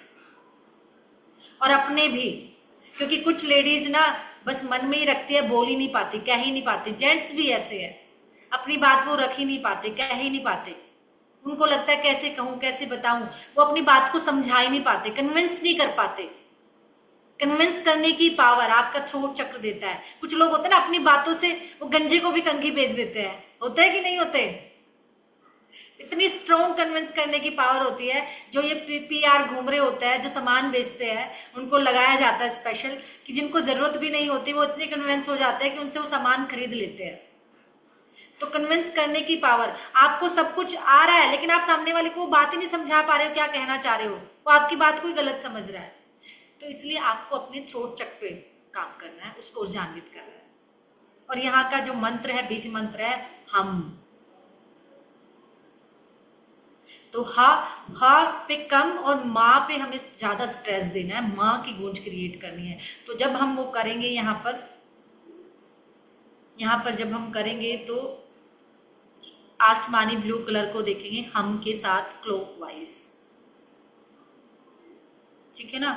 [SPEAKER 1] और अपने भी, क्योंकि कुछ लेडीज ना बस मन में ही रखती है, बोल ही नहीं पाती, कह ही नहीं पाती। जेंट्स भी ऐसे है, अपनी बात वो रख ही नहीं पाते, कह ही नहीं पाते। उनको लगता है कैसे कहूं, कैसे बताऊं, वो अपनी बात को समझा ही नहीं पाते, कन्विंस नहीं कर पाते। कन्विंस करने की पावर आपका थ्रोट चक्र देता है। कुछ लोग होते हैं ना, अपनी बातों से वो गंजे को भी कंघी बेच देते हैं, होता है कि नहीं होते? इतनी स्ट्रॉन्ग कन्विंस करने की पावर होती है। जो ये पीआर घूम रहे होते हैं, जो सामान बेचते हैं, उनको लगाया जाता है स्पेशल, कि जिनको जरूरत भी नहीं होती वो इतने कन्विंस हो जाते हैं कि उनसे वो सामान खरीद लेते हैं। तो कन्विंस करने की पावर, आपको सब कुछ आ रहा है लेकिन आप सामने वाले को वो बात ही नहीं समझा पा रहे हो, क्या कहना चाह रहे हो, वो आपकी बात को ही गलत समझ रहा है। तो इसलिए आपको अपने थ्रोट चक्र पे काम करना है, उसको ऊर्जान्वित करना है। और यहाँ का जो मंत्र है, बीज मंत्र है हम। तो हा पे कम और माँ पे हमें ज्यादा स्ट्रेस देना है, माँ की गूंज क्रिएट करनी है। तो जब हम वो करेंगे यहाँ पर जब हम करेंगे तो आसमानी ब्लू कलर को देखेंगे हम के साथ क्लॉकवाइज, ठीक है ना।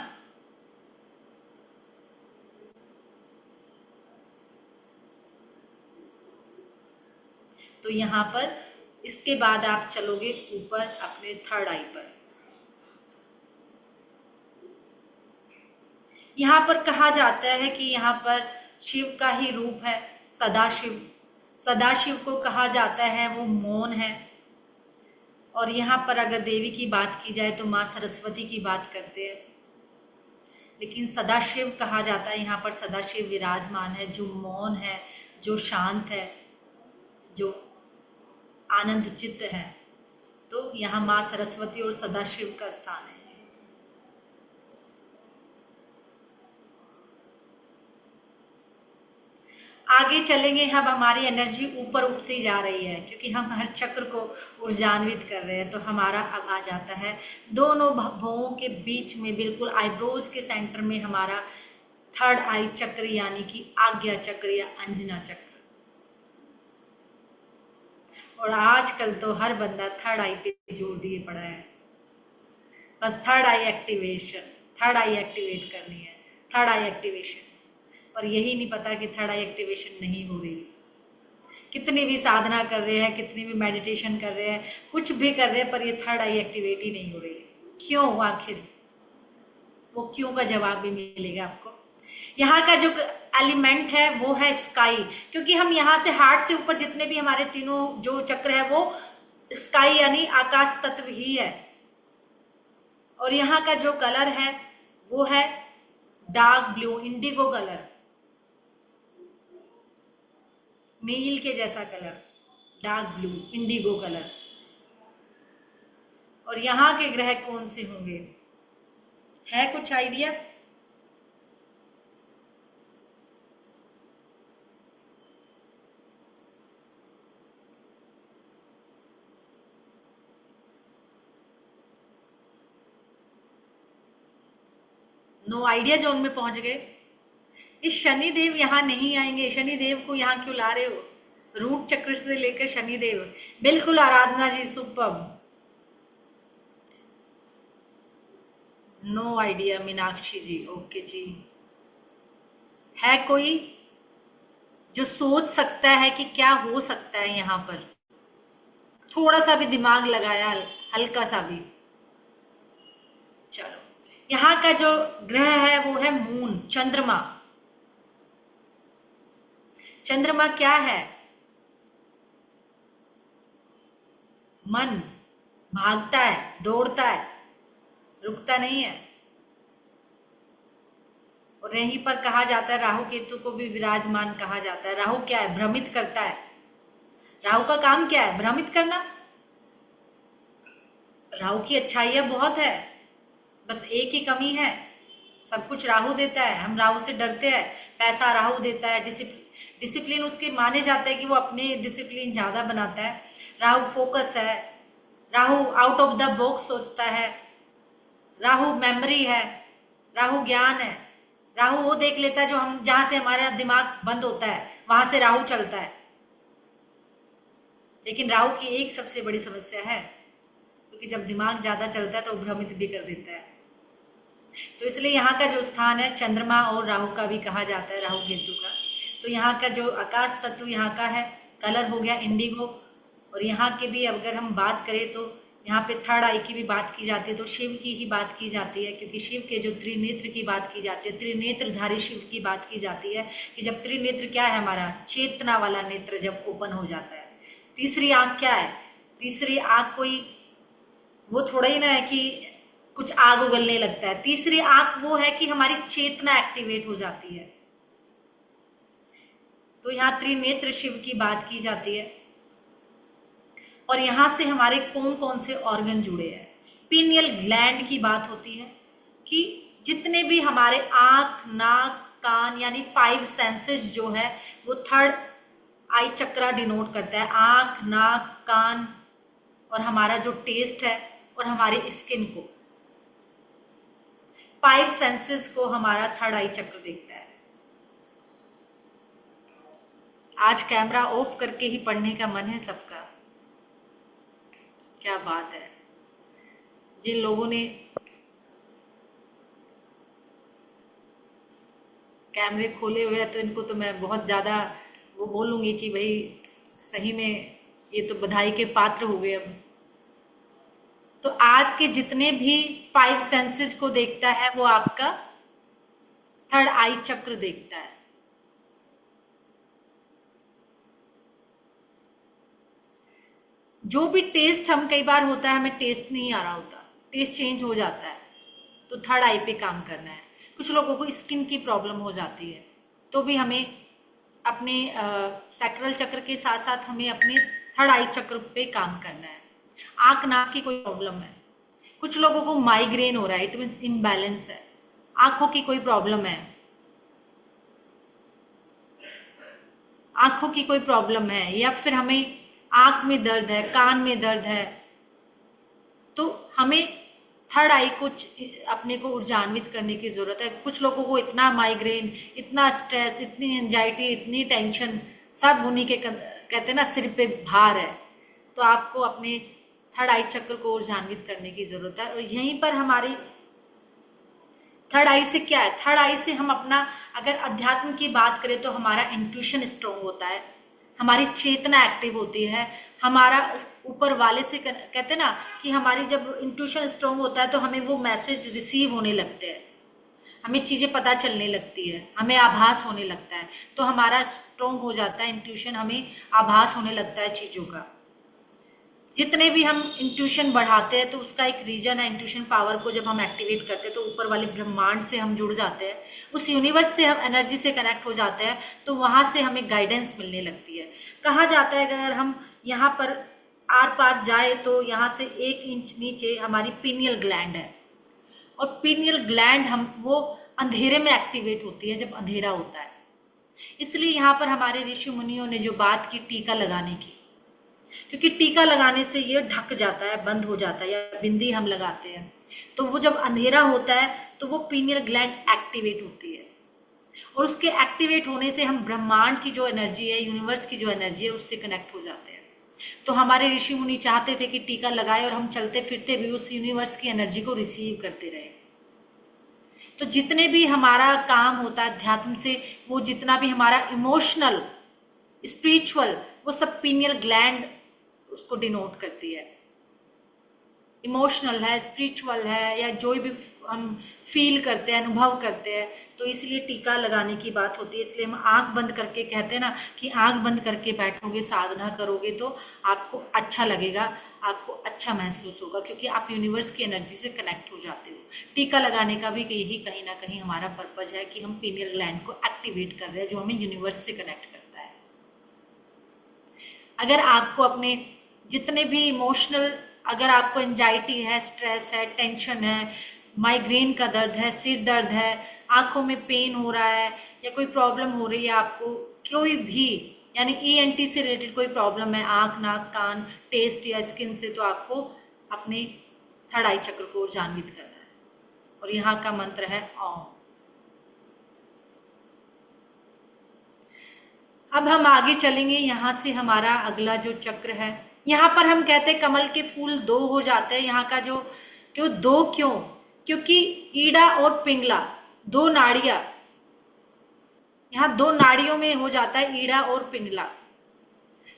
[SPEAKER 1] तो यहाँ पर इसके बाद आप चलोगे ऊपर अपने थर्ड आई पर। यहाँ पर कहा जाता है कि यहाँ पर शिव का ही रूप है सदाशिव। सदाशिव को कहा जाता है वो मौन है। और यहाँ पर अगर देवी की बात की जाए तो माँ सरस्वती की बात करते हैं, लेकिन सदाशिव कहा जाता है, यहाँ पर सदाशिव विराजमान है, जो मौन है, जो शांत है, जो आनंद चित्त है। तो यहाँ माँ सरस्वती और सदाशिव का स्थान है। आगे चलेंगे, अब हमारी एनर्जी ऊपर उठती जा रही है क्योंकि हम हर चक्र को ऊर्जान्वित कर रहे हैं। तो हमारा अब आ जाता है दोनों भुवों के बीच में, बिल्कुल आईब्रोज के सेंटर में हमारा थर्ड आई चक्र, यानी कि आज्ञा चक्र या अंजना चक्र। और आजकल तो हर बंदा थर्ड आई पे जोर दिए पड़ा है, बस थर्ड आई एक्टिवेशन, थर्ड आई एक्टिवेट करनी है, थर्ड आई एक्टिवेशन। पर यही नहीं पता कि थर्ड आई एक्टिवेशन नहीं हो रही। कितनी भी साधना कर रहे हैं, कितनी भी मेडिटेशन कर रहे हैं, कुछ भी कर रहे हैं, पर ये थर्ड आई एक्टिवेट ही नहीं हो रही। क्यों? आखिर वो क्यों का जवाब भी मिलेगा आपको। यहाँ का जो एलिमेंट है वो है स्काई, क्योंकि हम यहाँ से हार्ट से ऊपर जितने भी हमारे तीनों जो चक्र है वो स्काई यानी आकाश तत्व ही है। और यहाँ का जो कलर है वो है डार्क ब्लू, इंडिगो कलर, नील के जैसा colour, dark blue Indigo colour. और यहाँ के ग्रह कौन से होंगे, है कुछ आइडिया? नो आइडिया जोन में पहुंच गए। इस शनिदेव यहाँ नहीं आएंगे, शनिदेव को यहाँ क्यों ला रहे हो? रूट चक्र से लेकर शनिदेव, बिल्कुल आराधना जी, सुपर्ब। नो आइडिया मीनाक्षी जी, ओके जी। है कोई जो सोच सकता है कि क्या हो सकता है यहाँ पर? थोड़ा सा भी दिमाग लगाया, हल्का सा भी। चलो, यहाँ का जो ग्रह है वो है मून, चंद्रमा। चंद्रमा क्या है? मन भागता है, दौड़ता है, रुकता नहीं है। और यहीं पर कहा जाता है, राहु केतु को भी विराजमान कहा जाता है। राहु क्या है? भ्रमित करता है। राहु का काम क्या है? भ्रमित करना। राहु की अच्छाइयां बहुत है, बस एक ही कमी है, सब कुछ राहु देता है, हम राहु से डरते हैं। पैसा राहु देता है, डिसिप्लिन उसके माने जाते हैं कि वो अपने डिसिप्लिन ज्यादा बनाता है। राहु फोकस है, Rahu out of the box सोचता है, राहु मेमोरी है, राहु ज्ञान है। राहु वो देख लेता है जो हम, जहां से हमारा दिमाग बंद होता है वहां से राहु चलता है। लेकिन राहु की एक सबसे बड़ी समस्या है, क्योंकि जब दिमाग ज्यादा चलता है तो भ्रमित भी कर देता है। तो इसलिए यहाँ का जो स्थान है चंद्रमा और राहु का भी कहा जाता है, राहु केतु का। तो यहाँ का जो आकाश तत्व यहाँ का है कलर हो गया इंडिगो। और यहाँ के भी अगर हम बात करें तो यहाँ पे थर्ड आई की भी बात की जाती है, तो शिव की ही बात की जाती है, क्योंकि शिव के जो त्रिनेत्र की बात की जाती है, त्रिनेत्रधारी शिव की बात की जाती है कि जब त्रिनेत्र क्या है, हमारा चेतना वाला नेत्र जब ओपन हो जाता है। तीसरी आंख क्या है, तीसरी आंख कोई वो थोड़ा ही ना है कि कुछ आग उगलने लगता है, तीसरी आंख वो है कि हमारी चेतना एक्टिवेट हो जाती है। तो यहाँ त्रिनेत्र शिव की बात की जाती है। और यहाँ से हमारे कौन कौन से ऑर्गन जुड़े हैं, पीनियल ग्लैंड की बात होती है कि जितने भी हमारे आंख, नाक, कान यानी 5 सेंसेस जो है वो थर्ड आई चक्रा डिनोट करता है। आंख, नाक, कान और हमारा जो टेस्ट है और हमारी स्किन को, 5 सेंसेस को हमारा थर्ड आई चक्र देखता है। आज कैमरा ऑफ करके ही पढ़ने का मन है सबका, क्या बात है। जिन लोगों ने कैमरे खोले हुए हैं तो इनको तो मैं बहुत ज़्यादा वो बोलूँगी कि भाई सही में ये तो बधाई के पात्र हो गए। अब तो आज के जितने भी 5 सेंसेस को देखता है वो आपका थर्ड आई चक्र देखता है। जो भी टेस्ट हम कई बार होता है हमें टेस्ट नहीं आ रहा होता, टेस्ट चेंज हो जाता है, तो थर्ड आई पे काम करना है। कुछ लोगों को स्किन की प्रॉब्लम हो जाती है तो भी हमें अपने सैक्रल चक्र के साथ साथ हमें अपने थर्ड आई चक्र पे काम करना है। आंख नाक की कोई प्रॉब्लम है, कुछ लोगों को माइग्रेन हो रहा है, इट मीन्स इम्बैलेंस है। आंखों की कोई प्रॉब्लम है, आंखों की कोई प्रॉब्लम है, या फिर हमें आंख में दर्द है, कान में दर्द है, तो हमें थर्ड आई को अपने को ऊर्जान्वित करने की ज़रूरत है। कुछ लोगों को इतना माइग्रेन, इतना स्ट्रेस, इतनी एंजाइटी, इतनी टेंशन, सब उन्हीं के कहते हैं ना सिर पे भार है, तो आपको अपने थर्ड आई चक्र को ऊर्जान्वित करने की ज़रूरत है। और यहीं पर हमारी थर्ड आई से क्या है, थर्ड आई से हम अपना अगर अध्यात्म की बात करें तो हमारा इंट्यूशन स्ट्रॉन्ग होता है, हमारी चेतना एक्टिव होती है, हमारा ऊपर वाले से कहते हैं ना कि हमारी जब इंट्यूशन स्ट्रॉन्ग होता है तो हमें वो मैसेज रिसीव होने लगते हैं, हमें चीज़ें पता चलने लगती है, हमें आभास होने लगता है, तो हमारा स्ट्रॉन्ग हो जाता है इंट्यूशन, हमें आभास होने लगता है चीज़ों का। जितने भी हम इंट्यूशन बढ़ाते हैं तो उसका एक रीजन है, इंट्यूशन पावर को जब हम एक्टिवेट करते हैं तो ऊपर वाले ब्रह्मांड से हम जुड़ जाते हैं, उस यूनिवर्स से हम एनर्जी से कनेक्ट हो जाते हैं, तो वहाँ से हमें गाइडेंस मिलने लगती है। कहा जाता है अगर हम यहाँ पर आर पार जाए तो यहाँ से 1 इंच नीचे हमारी पीनियल ग्लैंड है, और पीनियल ग्लैंड हम वो अंधेरे में एक्टिवेट होती है जब अंधेरा होता है। इसलिए यहाँ पर हमारे ऋषि मुनियों ने जो बात की टीका लगाने की, क्योंकि टीका लगाने से ये ढक जाता है, बंद हो जाता है, या बिंदी हम लगाते हैं तो वो जब अंधेरा होता है तो वो पीनियल ग्लैंड एक्टिवेट होती है, और उसके एक्टिवेट होने से हम ब्रह्मांड की जो एनर्जी है, यूनिवर्स की जो एनर्जी है, उससे कनेक्ट हो जाते हैं। तो हमारे ऋषि मुनि चाहते थे कि टीका लगाए और हम चलते फिरते भी उस यूनिवर्स की एनर्जी को रिसीव करते रहे। तो जितने भी हमारा काम होता है अध्यात्म से, वो जितना भी हमारा इमोशनल, स्पिरिचुअल, वो सब पीनियल ग्लैंड उसको डिनोट करती है। इमोशनल है, स्पिरिचुअल है, या जो भी हम फील करते हैं, अनुभव करते हैं, तो इसलिए टीका लगाने की बात होती है। इसलिए हम आंख बंद करके कहते हैं ना कि आंख बंद करके बैठोगे, साधना करोगे तो आपको अच्छा लगेगा, आपको अच्छा महसूस होगा, क्योंकि आप यूनिवर्स की एनर्जी से कनेक्ट हो जाते हो। टीका लगाने का भी यही कहीं ना कहीं हमारा पर्पज है कि हम पीनियल ग्लैंड को एक्टिवेट कर रहे हैं, जो हमें यूनिवर्स से कनेक्ट करता है। अगर आपको अपने जितने भी इमोशनल, अगर आपको एंजाइटी है, स्ट्रेस है, टेंशन है, माइग्रेन का दर्द है, सिर दर्द है, आंखों में पेन हो रहा है, या कोई प्रॉब्लम हो रही है आपको, कोई भी यानी ईएनटी से रिलेटेड कोई प्रॉब्लम है, आंख, नाक, कान, टेस्ट या स्किन से, तो आपको अपने थर्ड आई चक्र को ऊर्जान्वित करना है। और यहाँ का मंत्र है ओम। अब हम आगे चलेंगे। यहाँ से हमारा अगला जो चक्र है, यहाँ पर हम कहते हैं कमल के फूल 2 हो जाते हैं। यहाँ का जो क्यों 2 क्यों, क्योंकि ईड़ा और पिंगला 2 नाड़ियाँ, यहाँ 2 नाड़ियों में हो जाता है ईड़ा और पिंगला।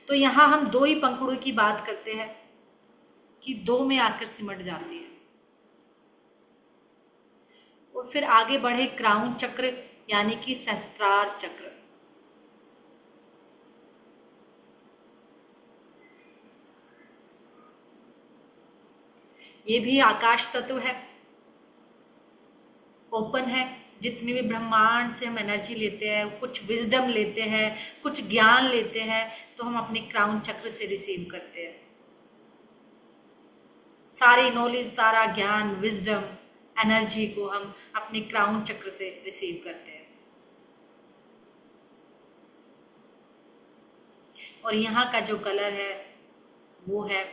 [SPEAKER 1] तो यहाँ हम दो ही पंखुड़ों की बात करते हैं कि दो में आकर सिमट जाती है। और फिर आगे बढ़े क्राउन चक्र यानी कि सहस्त्रार चक्र। ये भी आकाश तत्व है, ओपन है। जितनी भी ब्रह्मांड से हम एनर्जी लेते हैं, कुछ विजडम लेते हैं, कुछ ज्ञान लेते हैं, तो हम अपने क्राउन चक्र से रिसीव करते हैं। सारी नॉलेज, सारा ज्ञान, विजडम, एनर्जी को हम अपने क्राउन चक्र से रिसीव करते हैं। और यहाँ का जो कलर है वो है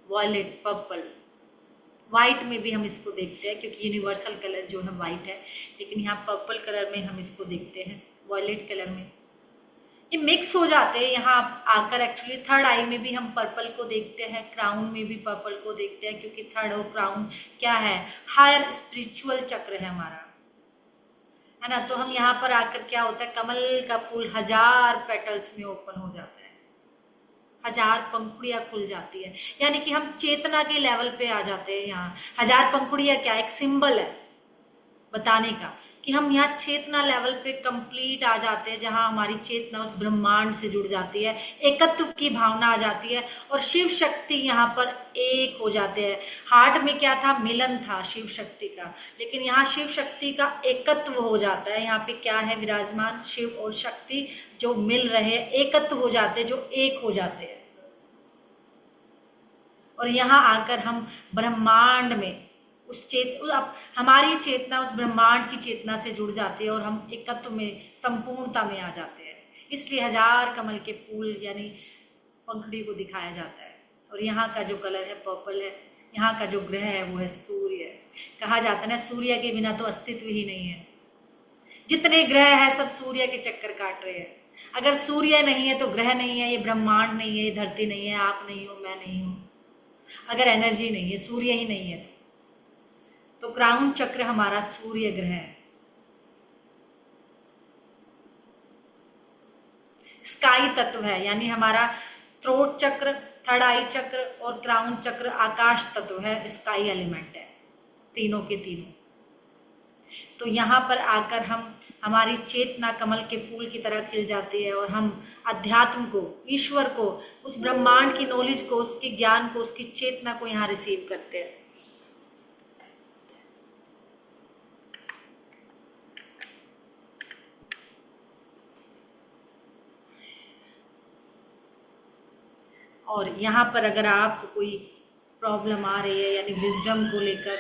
[SPEAKER 1] वॉयलेट पर्पल। वाइट में भी हम इसको देखते हैं क्योंकि यूनिवर्सल कलर जो है वाइट है, लेकिन यहाँ पर्पल कलर में हम इसको देखते हैं, वॉयलेट कलर में। ये मिक्स हो जाते हैं यहाँ आकर। एक्चुअली थर्ड आई में भी हम पर्पल को देखते हैं, क्राउन में भी पर्पल को देखते हैं, क्योंकि थर्ड और क्राउन क्या है, हायर स्पिरिचुअल चक्र है हमारा, है ना। तो हम यहाँ पर आकर क्या होता है, कमल का फूल 1000 पेटल्स में ओपन हो जाता है, 1000 पंखुड़ियाँ खुल जाती है, यानी कि हम चेतना के लेवल पे आ जाते हैं। यहाँ 1000 पंखुड़ियाँ क्या, एक सिंबल है बताने का कि हम यहाँ चेतना लेवल पे कंप्लीट आ जाते हैं, जहाँ हमारी चेतना उस ब्रह्मांड से जुड़ जाती है, एकत्व की भावना आ जाती है और शिव शक्ति यहाँ पर एक हो जाते हैं। हार्ट में क्या था, मिलन था शिव शक्ति का, लेकिन यहाँ शिव शक्ति का एकत्व हो जाता है। यहाँ पे क्या है विराजमान, शिव और शक्ति जो मिल रहे हैं, एकत्व हो जाते हैं, जो एक हो जाते हैं। और यहाँ आकर हम ब्रह्मांड में अब हमारी चेतना उस ब्रह्मांड की चेतना से जुड़ जाती है और हम एकत्व में, संपूर्णता में आ जाते हैं। इसलिए 1000 कमल के फूल यानी पंखुड़ी को दिखाया जाता है। और यहाँ का जो कलर है पर्पल है। यहाँ का जो ग्रह है वो है सूर्य। कहा जाता है ना, सूर्य के बिना तो अस्तित्व ही नहीं है। जितने ग्रह है सब सूर्य के चक्कर काट रहे हैं। अगर सूर्य नहीं है तो ग्रह नहीं है, ये ब्रह्मांड नहीं है, ये धरती नहीं है, आप नहीं हो, मैं नहीं हूँ। अगर एनर्जी नहीं है, सूर्य ही नहीं है, तो क्राउन चक्र हमारा सूर्य ग्रह है। स्काई तत्व है, यानी हमारा थ्रोट चक्र, थर्ड आई चक्र और क्राउन चक्र आकाश तत्व है, स्काई एलिमेंट है, तीनों के तीनों। तो यहाँ पर आकर हम, हमारी चेतना कमल के फूल की तरह खिल जाती है और हम अध्यात्म को, ईश्वर को, उस ब्रह्मांड की नॉलेज को, उसके ज्ञान को, उसकी चेतना को यहाँ रिसीव करते हैं। और यहाँ पर अगर आपको कोई प्रॉब्लम आ रही है, यानी विजडम को लेकर,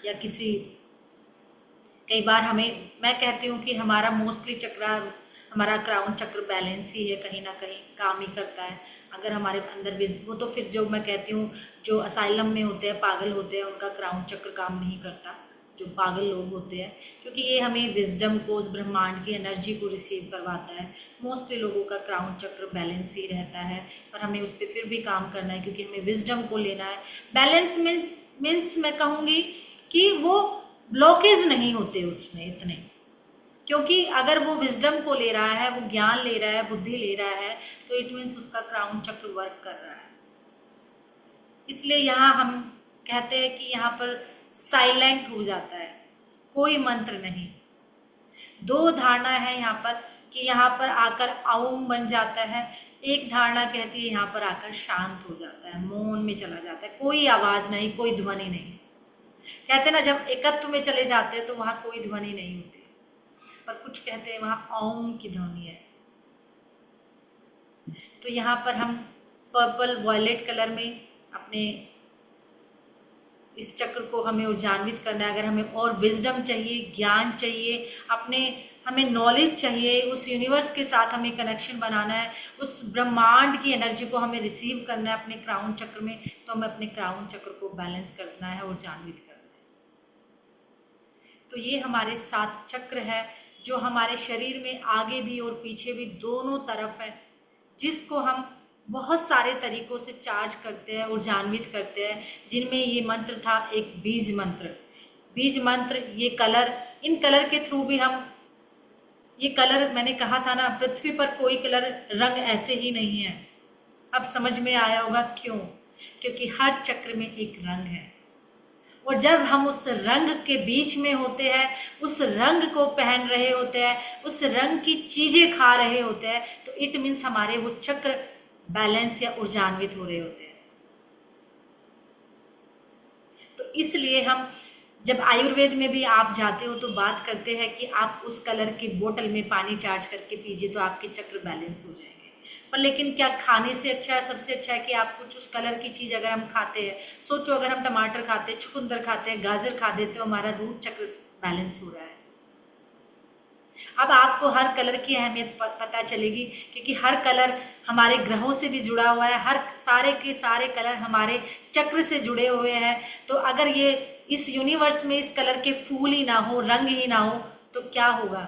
[SPEAKER 1] या किसी, कई बार मैं कहती हूँ कि हमारा मोस्टली चक्र, हमारा क्राउन चक्र बैलेंस ही है, कहीं ना कहीं काम ही करता है। अगर हमारे अंदर वो तो फिर जो मैं कहती हूँ जो असाइलम में होते हैं, पागल होते हैं, उनका क्राउन चक्र काम नहीं करता, जो पागल लोग होते हैं, क्योंकि ये हमें विजडम को, उस ब्रह्मांड की एनर्जी को रिसीव करवाता है। मोस्टली लोगों का क्राउन चक्र बैलेंस ही रहता है, पर हमें उस पर फिर भी काम करना है, क्योंकि हमें विजडम को लेना है। बैलेंस में मीन्स मैं कहूँगी कि वो ब्लॉकेज नहीं होते उसमें इतने, क्योंकि अगर वो विजडम को ले रहा है, वो ज्ञान ले रहा है, बुद्धि ले रहा है, तो इट मीन्स उसका क्राउन चक्र वर्क कर रहा है। इसलिए यहाँ हम कहते हैं कि यहाँ पर साइलेंट हो जाता है, कोई मंत्र नहीं। दो धारणा है यहाँ पर कि यहाँ पर आकर ओम बन जाता है, एक धारणा कहती है यहाँ पर आकर शांत हो जाता है, मौन में चला जाता है, कोई आवाज नहीं, कोई ध्वनि नहीं। कहते हैं ना, जब एकत्व में चले जाते हैं तो वहां कोई ध्वनि नहीं होती, पर कुछ कहते हैं वहां ओम की ध्वनि है। तो यहाँ पर हम पर्पल वॉयलेट कलर में अपने इस चक्र को हमें ऊर्जान्वित करना है। अगर हमें और विजडम चाहिए, ज्ञान चाहिए, हमें नॉलेज चाहिए, उस यूनिवर्स के साथ हमें कनेक्शन बनाना है, उस ब्रह्मांड की एनर्जी को हमें रिसीव करना है अपने क्राउन चक्र में, तो हमें अपने क्राउन चक्र को बैलेंस करना है, ऊर्जान्वित करना है। तो ये हमारे 7 चक्र है जो हमारे शरीर में आगे भी और पीछे भी दोनों तरफ है, जिसको हम बहुत सारे तरीकों से चार्ज करते हैं, ऊर्जान्वित करते हैं, जिनमें ये मंत्र था एक बीज मंत्र। बीज मंत्र, ये कलर, इन कलर के थ्रू भी हम, ये कलर मैंने कहा था ना, पृथ्वी पर कोई कलर रंग ऐसे ही नहीं है, अब समझ में आया होगा क्यों, क्योंकि हर चक्र में एक रंग है, और जब हम उस रंग के बीच में होते हैं, उस रंग को पहन रहे होते हैं, उस रंग की चीजें खा रहे होते हैं, तो इट मीन्स हमारे वो चक्र बैलेंस या ऊर्जान्वित हो रहे होते हैं। तो इसलिए हम जब आयुर्वेद में भी आप जाते हो तो बात करते हैं कि आप उस कलर की बोतल में पानी चार्ज करके पीजिए तो आपके चक्र बैलेंस हो जाएंगे। पर लेकिन क्या खाने से अच्छा है? सबसे अच्छा है कि आप कुछ उस कलर की चीज अगर हम खाते हैं, सोचो अगर हम टमाटर खाते हैं, चुकंदर खाते हैं, गाजर खा देते हो, हमारा रूट चक्र बैलेंस हो रहा है। अब आपको हर कलर की अहमियत पता चलेगी, क्योंकि हर कलर हमारे ग्रहों से भी जुड़ा हुआ है, हर सारे के सारे कलर हमारे चक्र से जुड़े हुए हैं। तो अगर ये इस यूनिवर्स में इस कलर के फूल ही ना हो, रंग ही ना हो, तो क्या होगा?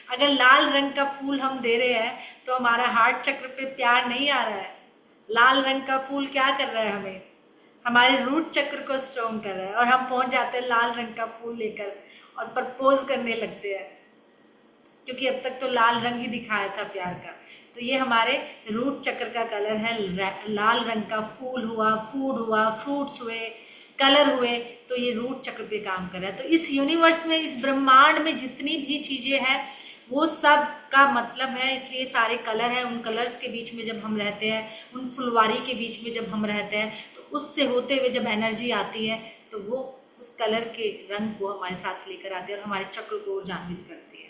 [SPEAKER 1] अगर लाल रंग का फूल हम दे रहे हैं तो हमारा हार्ट चक्र पे प्यार नहीं आ रहा है। लाल रंग का फूल क्या कर रहा है? हमें हमारे रूट चक्र को स्ट्रॉन्ग कर रहा है, और हम पहुंच जाते हैं लाल रंग का फूल लेकर और प्रपोज करने लगते हैं, क्योंकि अब तक तो लाल रंग ही दिखाया था प्यार का। तो ये हमारे रूट चक्र का कलर है। लाल रंग का फूल हुआ, फूड हुआ, फ्रूट्स हुए, कलर हुए, तो ये रूट चक्र पे काम कर रहा है। तो इस यूनिवर्स में, इस ब्रह्मांड में जितनी भी चीजें हैं, वो सब का मतलब है, इसलिए सारे कलर हैं। उन कलर्स के बीच में जब हम रहते हैं, उन फुलवारी के बीच में जब हम रहते हैं, तो उससे होते हुए जब एनर्जी आती है, तो वो उस कलर के रंग को हमारे साथ लेकर आते हैं और हमारे चक्र को ऊर्जान्वित करती है।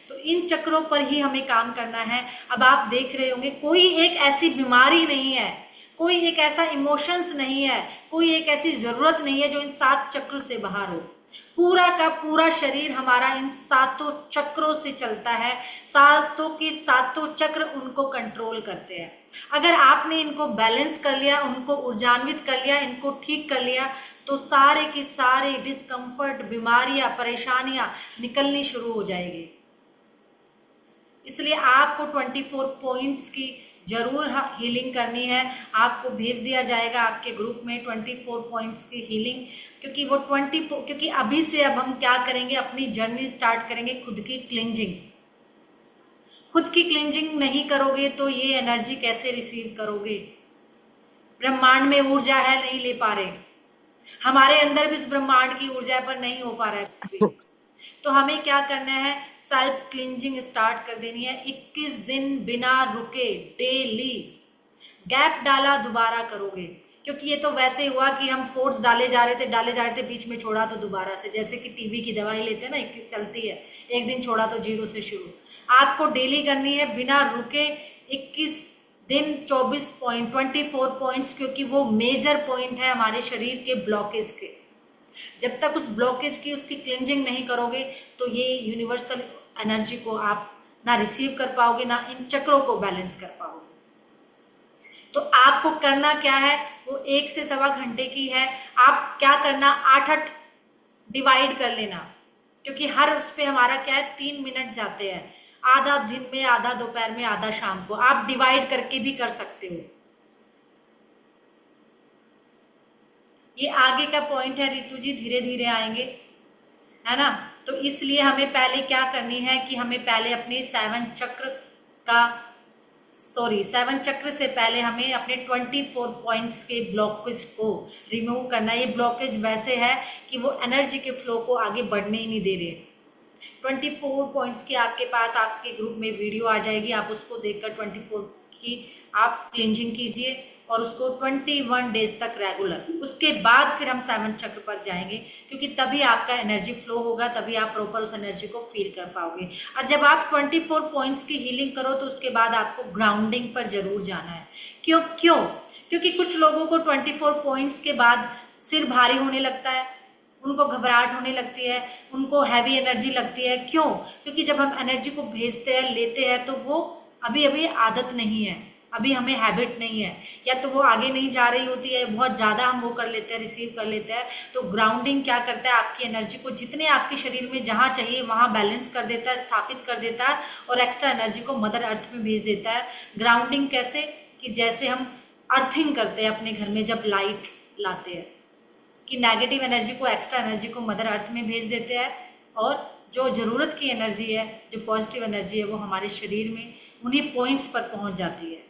[SPEAKER 1] तो इन चक्रों पर ही हमें काम करना है। अब आप देख रहे होंगे, कोई एक ऐसी बीमारी नहीं है, कोई एक ऐसा इमोशंस नहीं है, कोई एक ऐसी जरूरत नहीं है जो इन 7 चक्रों से बाहर हो। पूरा का पूरा शरीर हमारा इन 7 चक्रों से चलता है। 7 के 7 चक्र उनको कंट्रोल करते हैं। अगर आपने इनको बैलेंस कर लिया, उनको ऊर्जान्वित कर लिया, इनको ठीक कर लिया, तो सारे के सारे डिस्कम्फर्ट, बीमारियां, परेशानियां निकलनी शुरू हो जाएगी। इसलिए आपको 24 पॉइंट्स की जरूर हीलिंग करनी है। आपको भेज दिया जाएगा आपके ग्रुप में 24 पॉइंट्स की हीलिंग, क्योंकि वो क्योंकि अभी से अब हम क्या करेंगे, अपनी जर्नी स्टार्ट करेंगे खुद की क्लिंजिंग। खुद की क्लिंजिंग नहीं करोगे तो ये एनर्जी कैसे रिसीव करोगे? ब्रह्मांड में ऊर्जा है, नहीं ले पा रहे। हमारे अंदर भी उस ब्रह्मांड की ऊर्जा पर नहीं हो पा रहा है कुछ भी। तो हमें क्या करना है? सेल्फ क्लिंजिंग स्टार्ट कर देनी है। 21 दिन बिना रुके, डेली। गैप डाला, दोबारा करोगे, क्योंकि ये तो वैसे ही हुआ कि हम फोर्स डाले जा रहे थे, बीच में छोड़ा तो दोबारा से, जैसे कि टीबी की दवाई लेते हैं ना, चलती है, एक दिन छोड़ा तो 0 से शुरू। आपको डेली करनी है बिना रुके 21 दिन 24 पॉइंट्स, क्योंकि वो मेजर पॉइंट है हमारे शरीर के ब्लॉकेज के। जब तक उस ब्लॉकेज की, उसकी क्लिंजिंग नहीं करोगे, तो ये यूनिवर्सल एनर्जी को आप ना रिसीव कर पाओगे, ना इन चक्रों को बैलेंस कर पाओगे। तो आपको करना क्या है? वो 1 से सवा घंटे की है। आप क्या करना, 8-8 डिवाइड कर लेना, क्योंकि हर उस पे हमारा क्या है, 3 मिनट जाते हैं। आधा दिन में, आधा दोपहर में, आधा शाम को। आप डिवाइड करके भी कर सकते हो। ये आगे का पॉइंट है रितु जी, धीरे धीरे आएंगे, है ना। तो इसलिए हमें पहले क्या करनी है कि हमें पहले अपने 7 चक्र से पहले हमें अपने 24 पॉइंट्स के ब्लॉकेज को रिमूव करना है। ये ब्लॉकेज वैसे है कि वो एनर्जी के फ्लो को आगे बढ़ने ही नहीं दे रहे। 24 पॉइंट्स की आपके पास आपके ग्रुप में वीडियो आ जाएगी, आप उसको देखकर 24 की आप क्लिंजिंग कीजिए, और उसको 21 डेज तक रेगुलर। उसके बाद फिर हम 7 चक्र पर जाएंगे, क्योंकि तभी आपका एनर्जी फ्लो होगा, तभी आप प्रॉपर उस एनर्जी को फील कर पाओगे। और जब आप 24 पॉइंट्स की हीलिंग करो, तो उसके बाद आपको ग्राउंडिंग पर जरूर जाना है। क्यों? क्योंकि कुछ लोगों को 24 पॉइंट्स के बाद सिर भारी होने लगता है, उनको घबराहट होने लगती है, उनको हैवी एनर्जी लगती है। क्यों? क्योंकि जब हम एनर्जी को भेजते हैं, लेते हैं, तो वो अभी आदत नहीं है, अभी हमें हैबिट नहीं है, या तो वो आगे नहीं जा रही होती है, बहुत ज़्यादा हम वो कर लेते हैं, रिसीव कर लेते हैं। तो ग्राउंडिंग क्या करता है, आपकी एनर्जी को जितने आपके शरीर में जहाँ चाहिए वहाँ बैलेंस कर देता है, स्थापित कर देता है, और एक्स्ट्रा एनर्जी को मदर अर्थ में भेज देता है। ग्राउंडिंग कैसे? कि जैसे हम अर्थिंग करते हैं अपने घर में जब लाइट लाते हैं, कि नेगेटिव एनर्जी को, एक्स्ट्रा एनर्जी को मदर अर्थ में भेज देते हैं, और जो ज़रूरत की एनर्जी है, जो पॉजिटिव एनर्जी है, वो हमारे शरीर में उन्हीं पॉइंट्स पर पहुंच जाती है।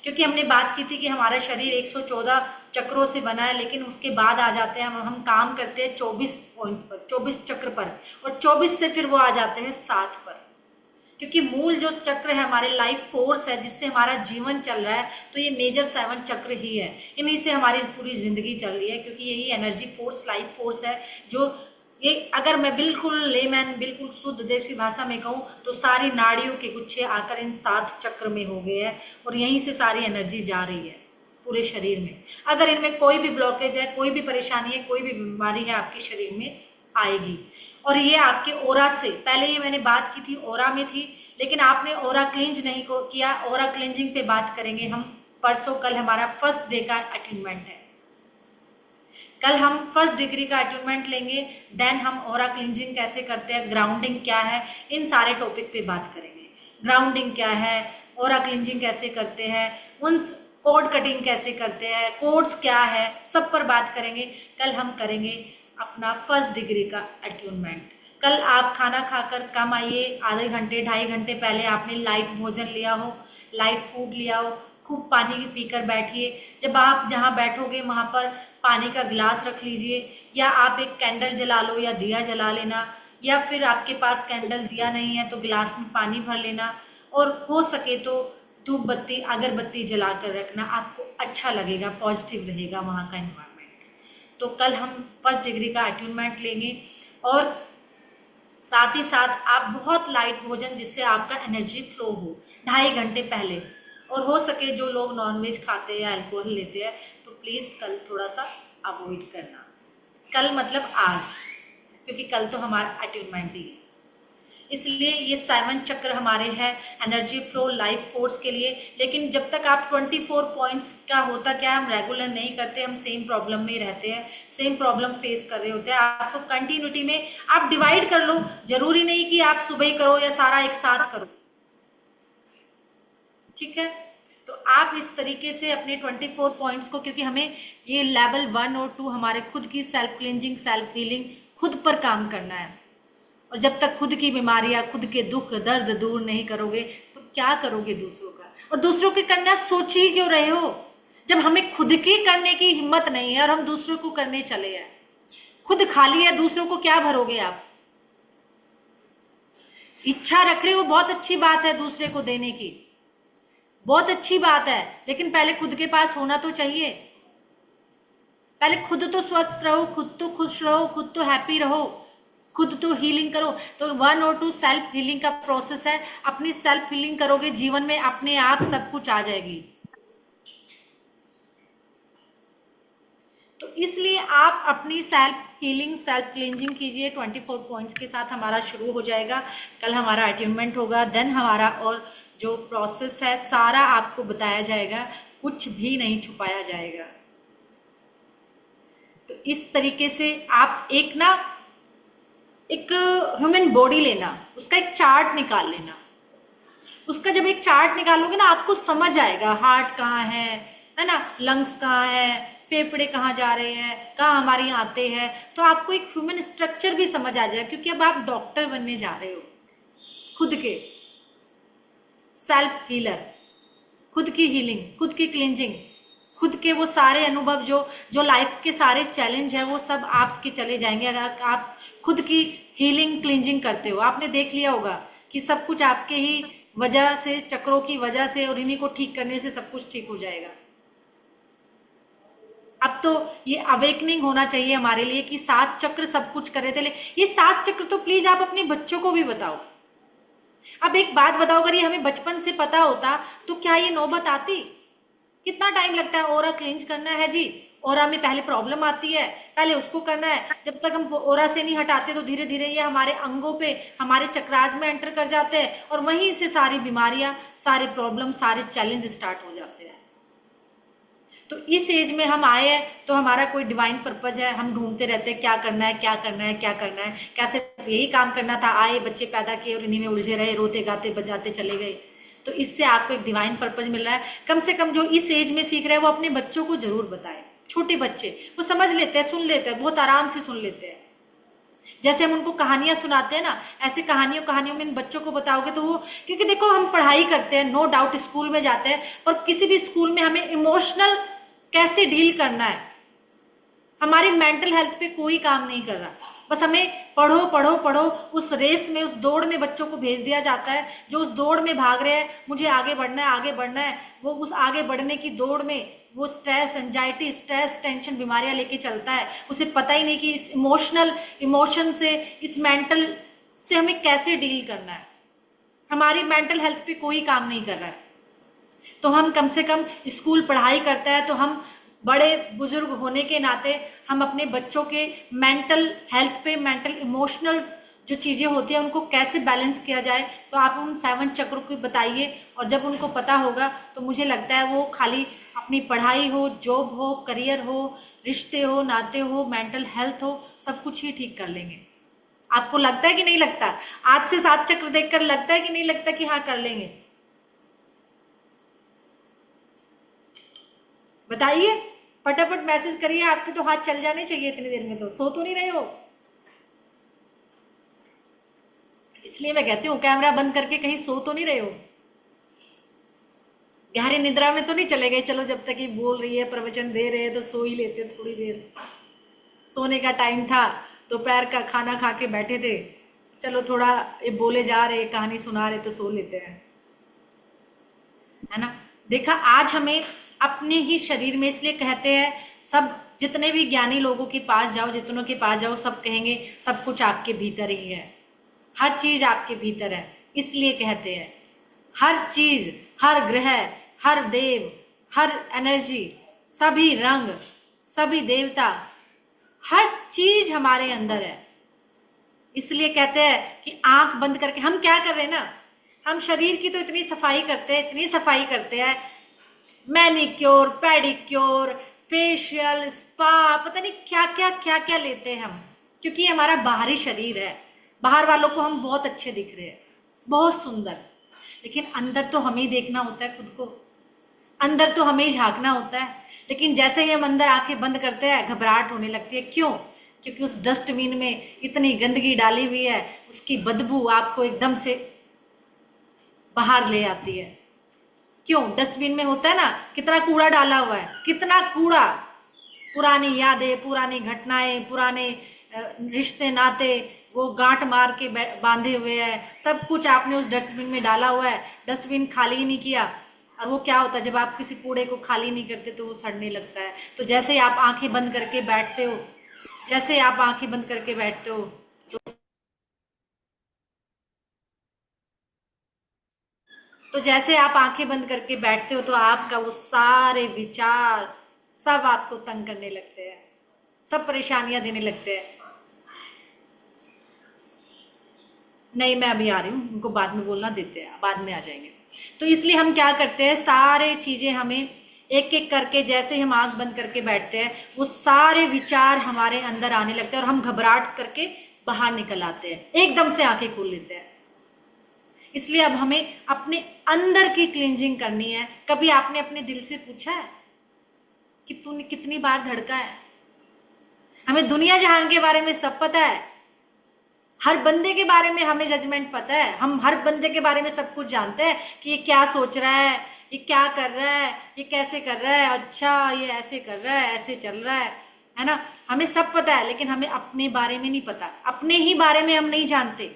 [SPEAKER 1] क्योंकि हमने बात की थी कि हमारा शरीर 114 चक्रों से बना है, लेकिन उसके बाद आ जाते हैं हम काम करते हैं 24 पॉइंट पर, 24 चक्र पर, और 24 से फिर वो आ जाते हैं 7 पर। क्योंकि मूल जो चक्र है हमारे लाइफ फोर्स है, जिससे हमारा जीवन चल रहा है, तो ये मेजर 7 चक्र ही है। इन्हीं से हमारी पूरी जिंदगी चल रही है, क्योंकि यही एनर्जी फोर्स, लाइफ फोर्स है। जो ये अगर मैं बिल्कुल लेमैन, बिल्कुल शुद्ध देसी भाषा में कहूँ तो सारी नाड़ियों के गुच्छे आकर इन 7 चक्र में हो गए हैं, और यहीं से सारी एनर्जी जा रही है पूरे शरीर में। अगर इनमें कोई भी ब्लॉकेज है, कोई भी परेशानी है, कोई भी बीमारी है, आपके शरीर में आएगी। और ये आपके ओरा से, पहले ये मैंने बात की थी ओरा में थी, लेकिन आपने ओरा क्लींज नहीं किया। ओरा क्लींजिंग पे बात करेंगे हम परसों। कल हमारा फर्स्ट डे का अट्यूनमेंट है। कल हम फर्स्ट डिग्री का अट्यूनमेंट लेंगे, देन हम ओरा क्लींजिंग कैसे करते हैं, ग्राउंडिंग क्या है, इन सारे टॉपिक पे बात करेंगे। ग्राउंडिंग क्या है, ओरा क्लींजिंग कैसे करते हैं, उन कोड कटिंग कैसे करते हैं, कोड्स क्या है, सब पर बात करेंगे। कल हम करेंगे अपना फर्स्ट डिग्री का अट्यूनमेंट। कल आप खाना खाकर कम आइए, आधे घंटे 2.5 घंटे पहले आपने लाइट भोजन लिया हो, लाइट फूड लिया हो, खूब पानी पीकर बैठिए। जब आप जहाँ बैठोगे वहाँ पर पानी का गिलास रख लीजिए, या आप एक कैंडल जला लो या दिया जला लेना, या फिर आपके पास कैंडल दिया नहीं है तो गिलास में पानी भर लेना, और हो सके तो धूप बत्ती अगरबत्ती जला कर रखना। आपको अच्छा लगेगा, पॉजिटिव रहेगा वहाँ का एनवायरनमेंट। तो कल हम फर्स्ट डिग्री का अट्यूनमेंट लेंगे, और साथ ही साथ आप बहुत लाइट भोजन, जिससे आपका एनर्जी फ्लो हो, 2.5 घंटे पहले। और हो सके जो लोग नॉनवेज खाते हैं या अल्कोहल लेते हैं तो प्लीज़ कल थोड़ा सा अवॉइड करना। कल मतलब आज, क्योंकि कल तो हमारा अट्यूनमेंट ही है। इसलिए ये 7 चक्र हमारे हैं एनर्जी फ्लो, लाइफ फोर्स के लिए। लेकिन जब तक आप 24 पॉइंट्स का होता क्या, हम रेगुलर नहीं करते, हम सेम प्रॉब्लम में रहते हैं, सेम प्रॉब्लम फेस कर रहे होते हैं। आपको कंटिन्यूटी में आप डिवाइड कर लो, जरूरी नहीं कि आप सुबह ही करो या सारा एक साथ करो, ठीक है। तो आप इस तरीके से अपने 24 पॉइंट्स को, क्योंकि हमें ये लेवल 1 और 2 हमारे खुद की सेल्फ क्लिनजिंग, सेल्फ हीलिंग, खुद पर काम करना है। और जब तक खुद की बीमारियां, खुद के दुख दर्द दूर नहीं करोगे तो क्या करोगे दूसरों का। और दूसरों के करना सोच ही क्यों रहे हो, जब हमें खुद के करने की हिम्मत नहीं है और हम दूसरों को करने चले हैं। खुद खाली है, दूसरों को क्या भरोगे आप। इच्छा रख रहे हो, बहुत अच्छी बात है, दूसरे को देने की बहुत अच्छी बात है, लेकिन पहले खुद के पास होना तो चाहिए। पहले खुद तो स्वस्थ रहो, खुद तो खुश रहो, खुद तो हैप्पी रहो, खुद तो हीलिंग करो। तो 1 और 2 सेल्फ हीलिंग का प्रोसेस है। अपनी सेल्फ हीलिंग करोगे, जीवन में अपने आप सब कुछ आ जाएगी। तो इसलिए आप अपनी सेल्फ हीलिंग, सेल्फ क्लींजिंग कीजिए। 24 पॉइंट्स के साथ हमारा शुरू हो जाएगा। कल हमारा अट्यूनमेंट होगा, देन हमारा और जो प्रोसेस है सारा आपको बताया जाएगा, कुछ भी नहीं छुपाया जाएगा। तो इस तरीके से आप एक ह्यूमन बॉडी लेना, उसका एक चार्ट निकाल लेना। उसका जब एक चार्ट निकालोगे ना, आपको समझ आएगा हार्ट कहाँ है ना, लंग्स कहाँ है, फेफड़े कहाँ जा रहे हैं, कहाँ हमारी आते हैं। तो आपको एक ह्यूमन स्ट्रक्चर भी समझ आ जाएगा, क्योंकि अब आप डॉक्टर बनने जा रहे हो, खुद के सेल्फ हीलर, खुद की हीलिंग, खुद की क्लिंजिंग, खुद के वो सारे अनुभव जो लाइफ के सारे चैलेंज है वो सब आपके चले जाएंगे अगर आप खुद की हीलिंग क्लिंजिंग करते हो। आपने देख लिया होगा कि सब कुछ आपके ही वजह से, चक्रों की वजह से, और इन्हीं को ठीक करने से सब कुछ ठीक हो जाएगा। अब तो ये अवेकनिंग होना चाहिए हमारे लिए कि 7 चक्र सब कुछ कर रहे थे। ये 7 चक्र तो प्लीज आप अपने बच्चों को भी बताओ। अब एक बात बताओ, अगर ये हमें बचपन से पता होता तो क्या ये नौबत आती। कितना टाइम लगता है ओरा क्लींज करना है जी, ओरा में पहले प्रॉब्लम आती है, पहले उसको करना है। जब तक हम ओरा से नहीं हटाते तो धीरे धीरे ये हमारे अंगों पे, हमारे चक्रास में एंटर कर जाते हैं, और वहीं से सारी बीमारियां, सारे प्रॉब्लम, सारे चैलेंज स्टार्ट हो जाते हैं। तो इस एज में हम आए हैं तो हमारा कोई डिवाइन पर्पज है, हम ढूंढते रहते हैं क्या करना है, क्या करना है, क्या करना है, कैसे यही काम करना था। आए, बच्चे पैदा किए और इन्हीं में उलझे रहे, रोते गाते बजाते चले गए। तो इससे आपको एक डिवाइन पर्पज मिल रहा है। कम से कम जो इस एज में सीख रहे हैं वो अपने बच्चों को जरूर बताएं। छोटे बच्चे वो समझ लेते हैं, सुन लेते हैं, बहुत आराम से सुन लेते हैं। जैसे हम उनको कहानियां सुनाते हैं ना, ऐसे कहानियों में इन बच्चों को बताओगे तो वो, क्योंकि देखो हम पढ़ाई करते हैं, नो डाउट स्कूल में जाते हैं, पर किसी भी स्कूल में हमें इमोशनल कैसे डील करना है, हमारी मेंटल हेल्थ पे कोई काम नहीं कर रहा। बस हमें पढ़ो पढ़ो पढ़ो, उस रेस में, उस दौड़ में बच्चों को भेज दिया जाता है, जो उस दौड़ में भाग रहे हैं, मुझे आगे बढ़ना है आगे बढ़ना है, वो उस आगे बढ़ने की दौड़ में वो स्ट्रेस, एंजाइटी, स्ट्रेस, टेंशन, बीमारियां लेके चलता है। उसे पता ही नहीं कि इस इमोशन से, इस मेंटल से हमें कैसे डील करना है। हमारी मेंटल हेल्थ पे कोई काम नहीं कर रहा है। तो हम कम से कम स्कूल पढ़ाई करता है तो हम बड़े बुजुर्ग होने के नाते हम अपने बच्चों के मेंटल हेल्थ पे, मेंटल इमोशनल जो चीज़ें होती हैं उनको कैसे बैलेंस किया जाए, तो आप उन 7 चक्रों को बताइए। और जब उनको पता होगा तो मुझे लगता है वो खाली अपनी पढ़ाई हो, जॉब हो, करियर हो, रिश्ते हो, नाते हो, मेंटल हेल्थ हो, सब कुछ ही ठीक कर लेंगे। आपको लगता है कि नहीं लगता? आज से 7 चक्र देखकर लगता है कि नहीं लगता कि हाँ कर लेंगे? बताइए, फटाफट मैसेज करिए। आपके तो हाथ चल जाने चाहिए इतनी देर में, तो सो तो नहीं रहे हो? इसलिए मैं कहती हूँ कैमरा बंद करके कहीं सो तो नहीं रहे हो? गहरी निद्रा में तो नहीं चले गए? चलो जब तक ये बोल रही है, प्रवचन दे रहे हैं, तो सो ही लेते थोड़ी देर। सोने का टाइम था, दोपहर का खाना खा के बैठे थे, चलो थोड़ा ये बोले जा रहे, कहानी सुना रहे, तो सो लेते हैं, है ना। देखा, आज हमें अपने ही शरीर में, इसलिए कहते हैं सब, जितने भी ज्ञानी लोगों के पास जाओ, जितनों के पास जाओ, सब कहेंगे सब कुछ आपके भीतर ही है, हर चीज आपके भीतर है। इसलिए कहते हैं हर चीज, हर ग्रह, हर देव, हर एनर्जी, सभी रंग, सभी देवता, हर चीज हमारे अंदर है। इसलिए कहते हैं कि आंख बंद करके हम क्या कर रहे हैं ना, हम शरीर की तो इतनी सफाई करते हैं, इतनी सफाई करते हैं, मैनिक्योर, पेडिक्योर, फेशियल, स्पा, पता नहीं क्या क्या लेते हैं हम, क्योंकि ये हमारा बाहरी शरीर है। बाहर वालों को हम बहुत अच्छे दिख रहे हैं, बहुत सुंदर, लेकिन अंदर तो हमें ही देखना होता है खुद को, अंदर तो हमें ही झांकना होता है। लेकिन जैसे ही हम अंदर आंखें बंद करते हैं, घबराहट होने लगती है। क्यों? क्योंकि उस डस्टबिन में इतनी गंदगी डाली हुई है, उसकी बदबू आपको एकदम से बाहर ले आती है। क्यों? डस्टबिन में होता है ना, कितना कूड़ा डाला हुआ है, कितना कूड़ा, पुरानी यादें, पुरानी घटनाएं, पुराने रिश्ते नाते, वो गांठ मार के बांधे हुए हैं, सब कुछ आपने उस डस्टबिन में डाला हुआ है। डस्टबिन खाली ही नहीं किया, और वो क्या होता है, जब आप किसी कूड़े को खाली नहीं करते तो वो सड़ने लगता है। तो जैसे ही आप आंखें बंद करके बैठते हो, जैसे आप आंखें बंद करके बैठते हो, तो जैसे आप आंखें बंद करके बैठते हो, तो आपका वो सारे विचार सब आपको तंग करने लगते हैं, सब परेशानियां देने लगते हैं। नहीं, मैं अभी आ रही हूँ, उनको बाद में बोलना देते हैं, बाद में आ जाएंगे। तो इसलिए हम क्या करते हैं, सारे चीज़ें हमें एक एक करके, जैसे ही हम आंख बंद करके बैठते हैं, वो सारे विचार हमारे अंदर आने लगते हैं, और हम घबराहट करके बाहर निकल आते हैं, एकदम से आंखें खोल लेते हैं। इसलिए अब हमें अपने अंदर की क्लींजिंग करनी है। कभी आपने अपने दिल से पूछा है कि तूने कितनी बार धड़का है? हमें दुनिया जहान के बारे में सब पता है, हर बंदे के बारे में हमें जजमेंट पता है, हम हर बंदे के बारे में सब कुछ जानते हैं कि ये क्या सोच रहा है, ये क्या कर रहा है, ये कैसे कर रहा है, अच्छा ये ऐसे कर रहा है, ऐसे चल रहा है ना। हमें सब पता है, लेकिन हमें अपने बारे में नहीं पता, अपने ही बारे में हम नहीं जानते।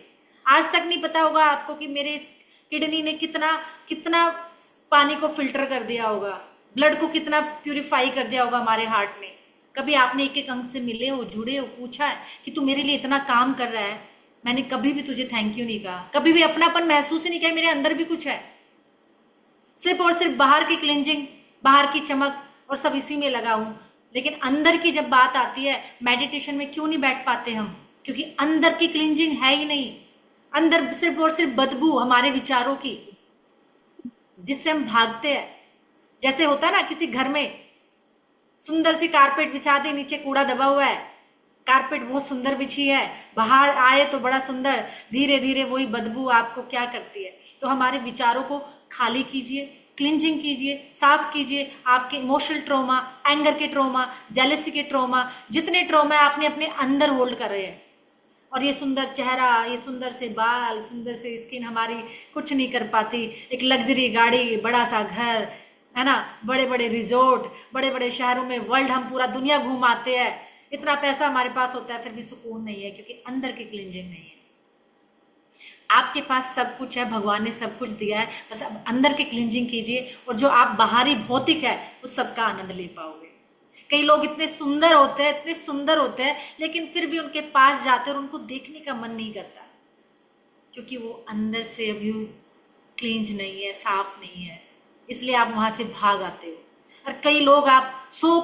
[SPEAKER 1] आज तक नहीं पता होगा आपको कि मेरे इस किडनी ने कितना कितना पानी को फिल्टर कर दिया होगा, ब्लड को कितना प्यूरिफाई कर दिया होगा हमारे हार्ट ने। कभी आपने एक एक अंग से मिले हो, जुड़े हो, पूछा है कि तू मेरे लिए इतना काम कर रहा है, मैंने कभी भी तुझे थैंक यू नहीं कहा, कभी भी अपनापन महसूस ही नहीं किया, मेरे अंदर भी कुछ है। सिर्फ और सिर्फ बाहर की क्लिंजिंग, बाहर की चमक और सब इसी में लगा हूं, लेकिन अंदर की जब बात आती है, मेडिटेशन में क्यों नहीं बैठ पाते हम? क्योंकि अंदर की क्लिंजिंग है ही नहीं। अंदर सिर्फ और सिर्फ बदबू हमारे विचारों की, जिससे हम भागते हैं। जैसे होता है ना, किसी घर में सुंदर सी कारपेट बिछा दी, नीचे कूड़ा दबा हुआ है, कारपेट बहुत सुंदर बिछी है, बाहर आए तो बड़ा सुंदर, धीरे धीरे वही बदबू आपको क्या करती है। तो हमारे विचारों को खाली कीजिए, क्लिंजिंग कीजिए, साफ कीजिए। आपके इमोशनल ट्रॉमा, एंगर के ट्रॉमा, जेलसी के ट्रॉमा, जितने ट्रॉमा आपने अपने अंदर होल्ड कर रहे हैं, और ये सुंदर चेहरा, ये सुंदर से बाल, सुंदर से स्किन हमारी कुछ नहीं कर पाती। एक लग्जरी गाड़ी, बड़ा सा घर, है ना, बड़े बड़े रिजोर्ट, बड़े बड़े शहरों में वर्ल्ड हम पूरा दुनिया घूम आते हैं, इतना पैसा हमारे पास होता है, फिर भी सुकून नहीं है, क्योंकि अंदर की क्लिंजिंग नहीं है। आपके पास सब कुछ है, भगवान ने सब कुछ दिया है, बस अब अंदर की क्लिंजिंग कीजिए, और जो आप बाहरी भौतिक है उस सबका आनंद ले पाओगे। कई लोग इतने सुंदर होते हैं, इतने सुंदर होते हैं, लेकिन फिर भी उनके पास जाते हैं और उनको देखने का मन नहीं करता, क्योंकि वो अंदर से अभी क्लींज नहीं है, साफ नहीं है, इसलिए आप वहां से भाग आते हो। और कई लोग आप सो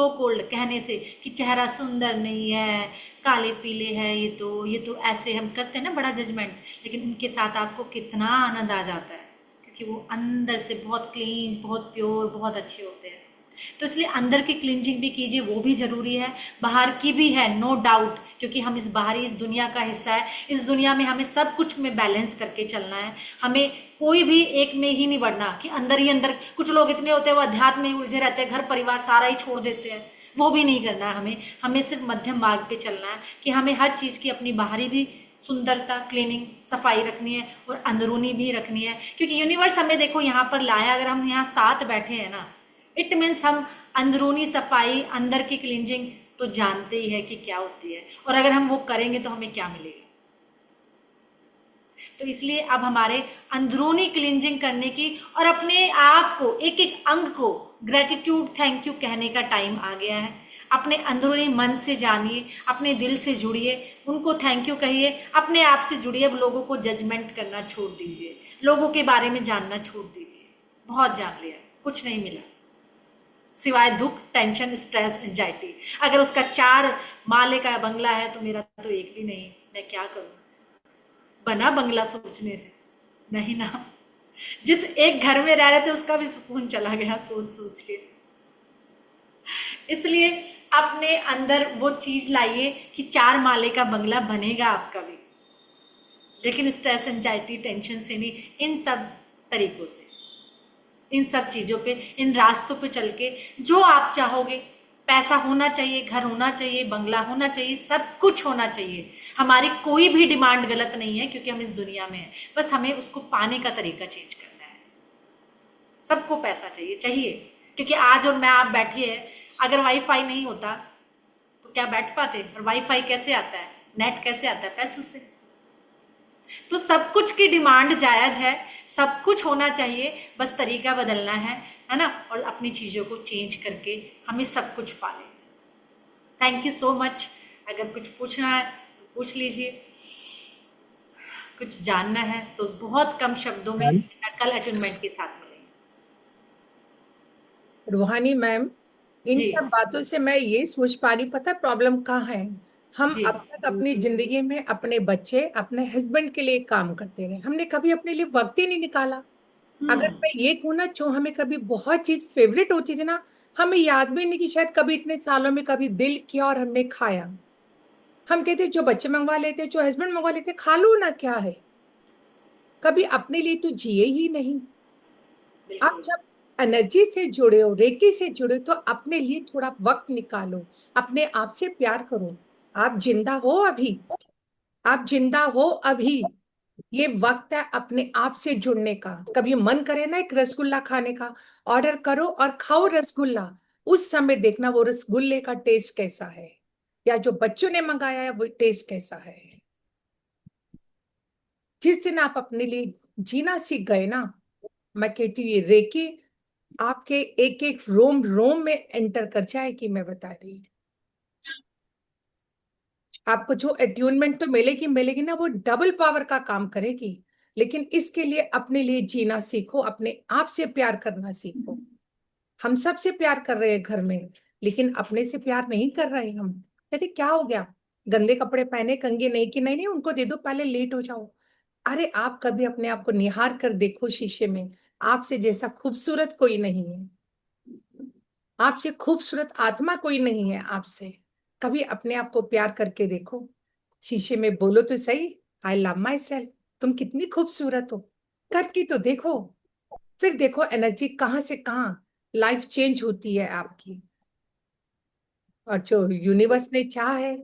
[SPEAKER 1] कोल्ड कहने से कि चेहरा सुंदर नहीं है, काले पीले है, ये तो ऐसे हम करते हैं ना बड़ा जजमेंट, लेकिन उनके साथ आपको कितना आनंद आ जाता है, क्योंकि वो अंदर से बहुत क्लीन, बहुत प्योर, बहुत अच्छे होते हैं। तो इसलिए अंदर की क्लिंजिंग भी कीजिए, वो भी ज़रूरी है, बाहर की भी है, नो डाउट, क्योंकि हम इस बाहरी, इस दुनिया का हिस्सा है। इस दुनिया में हमें सब कुछ में बैलेंस करके चलना है, हमें कोई भी एक में ही नहीं बढ़ना कि अंदर ही अंदर। कुछ लोग इतने होते हैं वो अध्यात्म में ही उलझे रहते हैं, घर परिवार सारा ही छोड़ देते हैं, वो भी नहीं करना है हमें। हमें सिर्फ मध्यम मार्ग पे चलना है कि हमें हर चीज़ की अपनी बाहरी भी सुंदरता, क्लीनिंग, सफाई रखनी है और अंदरूनी भी रखनी है, क्योंकि यूनिवर्स हमें देखो यहाँ पर लाया। अगर हम यहाँ साथ बैठे हैं ना, इट मीन्स हम अंदरूनी सफाई, अंदर की क्लिंजिंग तो जानते ही है कि क्या होती है, और अगर हम वो करेंगे तो हमें क्या मिलेगा। तो इसलिए अब हमारे अंदरूनी क्लिंजिंग करने की और अपने आप को, एक एक अंग को ग्रेटिट्यूड, थैंक यू कहने का टाइम आ गया है। अपने अंदरूनी मन से जानिए, अपने दिल से जुड़िए, उनको थैंक यू कहिए, अपने आप से जुड़िए। अब लोगों को जजमेंट करना छोड़ दीजिए, लोगों के बारे में जानना छोड़ दीजिए। बहुत जान लिया, कुछ नहीं मिला सिवाय दुख, टेंशन, स्ट्रेस, एंजाइटी। अगर उसका 4 माले का बंगला है तो मेरा तो एक भी नहीं, मैं क्या करूं? बना बंगला सोचने से? नहीं ना। जिस एक घर में रह रहे थे उसका भी सुकून चला गया सोच सोच के। इसलिए अपने अंदर वो चीज लाइए कि 4 माले का बंगला बनेगा आपका भी, लेकिन स्ट्रेस, एंजाइटी, टेंशन से नहीं, इन सब तरीकों से, इन सब चीज़ों पे, इन रास्तों पे चल के जो आप चाहोगे। पैसा होना चाहिए, घर होना चाहिए, बंगला होना चाहिए, सब कुछ होना चाहिए। हमारी कोई भी डिमांड गलत नहीं है, क्योंकि हम इस दुनिया में हैं, बस हमें उसको पाने का तरीका चेंज करना है। सबको पैसा चाहिए, चाहिए, क्योंकि आज और मैं आप बैठे हैं, अगर वाईफाई नहीं होता तो क्या बैठ पाते? और वाईफाई कैसे आता है, नेट कैसे आता है? पैसों से। तो सब कुछ की डिमांड जायज है, सब कुछ होना चाहिए, बस तरीका बदलना है ना, और अपनी चीज़ों को चेंज करके हमें सब कुछ पालें। Thank you so much. अगर कुछ पूछना है तो पूछ लीजिए, कुछ जानना है तो बहुत कम शब्दों में कल अटेनमेंट के साथ मिलेंगे।
[SPEAKER 2] रूहानी मैम, इन
[SPEAKER 1] जी।
[SPEAKER 2] सब बातों से मैं ये सोच पा रही, पता प्रॉब्लम कहाँ है। हम
[SPEAKER 1] जी।
[SPEAKER 2] अब तक अपनी जिंदगी में अपने बच्चे, अपने हस्बैंड के लिए काम करते रहे, हमने कभी अपने लिए वक्त ही नहीं निकाला। अगर
[SPEAKER 1] हम्म।
[SPEAKER 2] मैं ये कहूँ ना, जो हमें कभी बहुत चीज फेवरेट होती थी ना, हमें याद भी नहीं कि शायद कभी इतने सालों में कभी दिल किया और हमने खाया। हम कहते जो बच्चे मंगवा लेते, जो हस्बैंड मंगवा लेते, खा लो ना, क्या है। कभी अपने लिए तो जिए ही नहीं। आप
[SPEAKER 1] बिल्कुल।
[SPEAKER 2] जब एनर्जी से जुड़े हो, रेकी से जुड़े हो, तो अपने लिए थोड़ा वक्त निकालो, अपने आप से प्यार करो। आप जिंदा हो अभी, आप जिंदा हो अभी। ये वक्त है अपने आप से जुड़ने का। कभी मन करे ना एक रसगुल्ला खाने का, ऑर्डर करो और खाओ रसगुल्ला। उस समय देखना वो रसगुल्ले का टेस्ट कैसा है, या जो बच्चों ने मंगाया है वो टेस्ट कैसा है। जिस दिन आप अपने लिए जीना सीख गए ना, मैं कहती हूँ ये रेकी आपके एक एक रोम रोम में एंटर कर जाएगी। मैं बता रही, आपको जो अट्यूनमेंट तो मिलेगी मिलेगी ना, वो डबल पावर का काम करेगी। लेकिन इसके लिए अपने लिए जीना सीखो, अपने आप से प्यार करना सीखो। हम सब से प्यार कर रहे हैं घर में, लेकिन अपने से प्यार नहीं कर रहे हम। कहते क्या हो गया, गंदे कपड़े पहने, कंघी नहीं की, नहीं नहीं उनको दे दो, पहले लेट हो जाओ। अरे आप कभी अपने आप को निहार कर देखो शीशे में, आपसे जैसा खूबसूरत कोई नहीं है, आपसे खूबसूरत आत्मा कोई नहीं है आपसे। कभी अपने आप को प्यार करके देखो, शीशे में बोलो तो सही, आई लव माई सेल्फ, तुम कितनी खूबसूरत हो, करके तो देखो। फिर देखो एनर्जी कहाँ से कहाँ लाइफ चेंज होती है आपकी। और जो यूनिवर्स ने चाहा है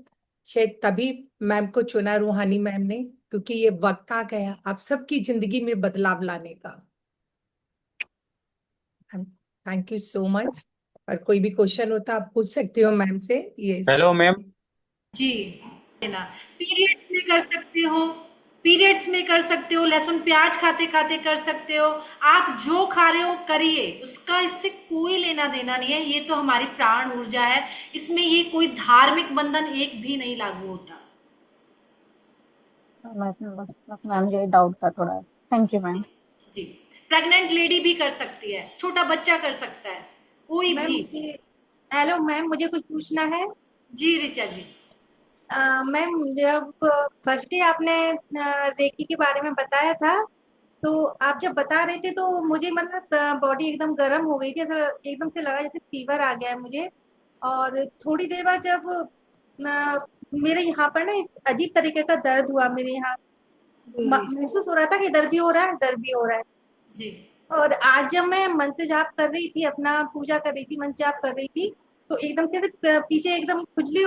[SPEAKER 2] शायद तभी मैम को चुना रूहानी मैम ने, क्योंकि ये वक्त आ गया आप सबकी जिंदगी में बदलाव लाने का। Thank you so much. और कोई भी क्वेश्चन होता आप पूछ सकते हो मैम से। यस।
[SPEAKER 3] Hello ma'am.
[SPEAKER 1] जी, लेना। पीरियड्स में कर सकते हो, पीरियड्स में कर सकते हो, लहसुन प्याज खाते खाते कर सकते हो। आप जो खा रहे हो करिए, उसका इससे कोई लेना देना नहीं है। ये तो हमारी प्राण ऊर्जा है, इसमें ये कोई धार्मिक बंधन एक भी नहीं लागू होता।
[SPEAKER 4] बस मैम यही डाउट था थोड़ा। Thank you ma'am.
[SPEAKER 1] जी, प्रेग्नेंट लेडी भी कर सकती है, छोटा बच्चा कर सकता है, कोई
[SPEAKER 5] मैम
[SPEAKER 1] भी।
[SPEAKER 5] मुझे हेलो मैम, मुझे कुछ पूछना है।
[SPEAKER 1] जी ऋचा जी।
[SPEAKER 5] मैम, जब फर्स्ट डे आपने रेकी के बारे में बताया था, तो आप जब बता रहे थे तो मुझे मतलब बॉडी एकदम गर्म हो गई थी, ऐसा एकदम से लगा जैसे फीवर आ गया है मुझे। और थोड़ी देर बाद जब मेरे यहाँ पर ना इस अजीब तरीके का दर्द हुआ मेरे यहाँ, महसूस हो रहा था कि दर्द भी हो रहा है, दर्द भी हो रहा है।
[SPEAKER 1] जी।
[SPEAKER 5] और आज जब मैं मंत्र जाप कर रही थी, अपना पूजा कर रही थी, मंत्र जाप कर रही थी, तो एकदम से पीछे एकदम खुजली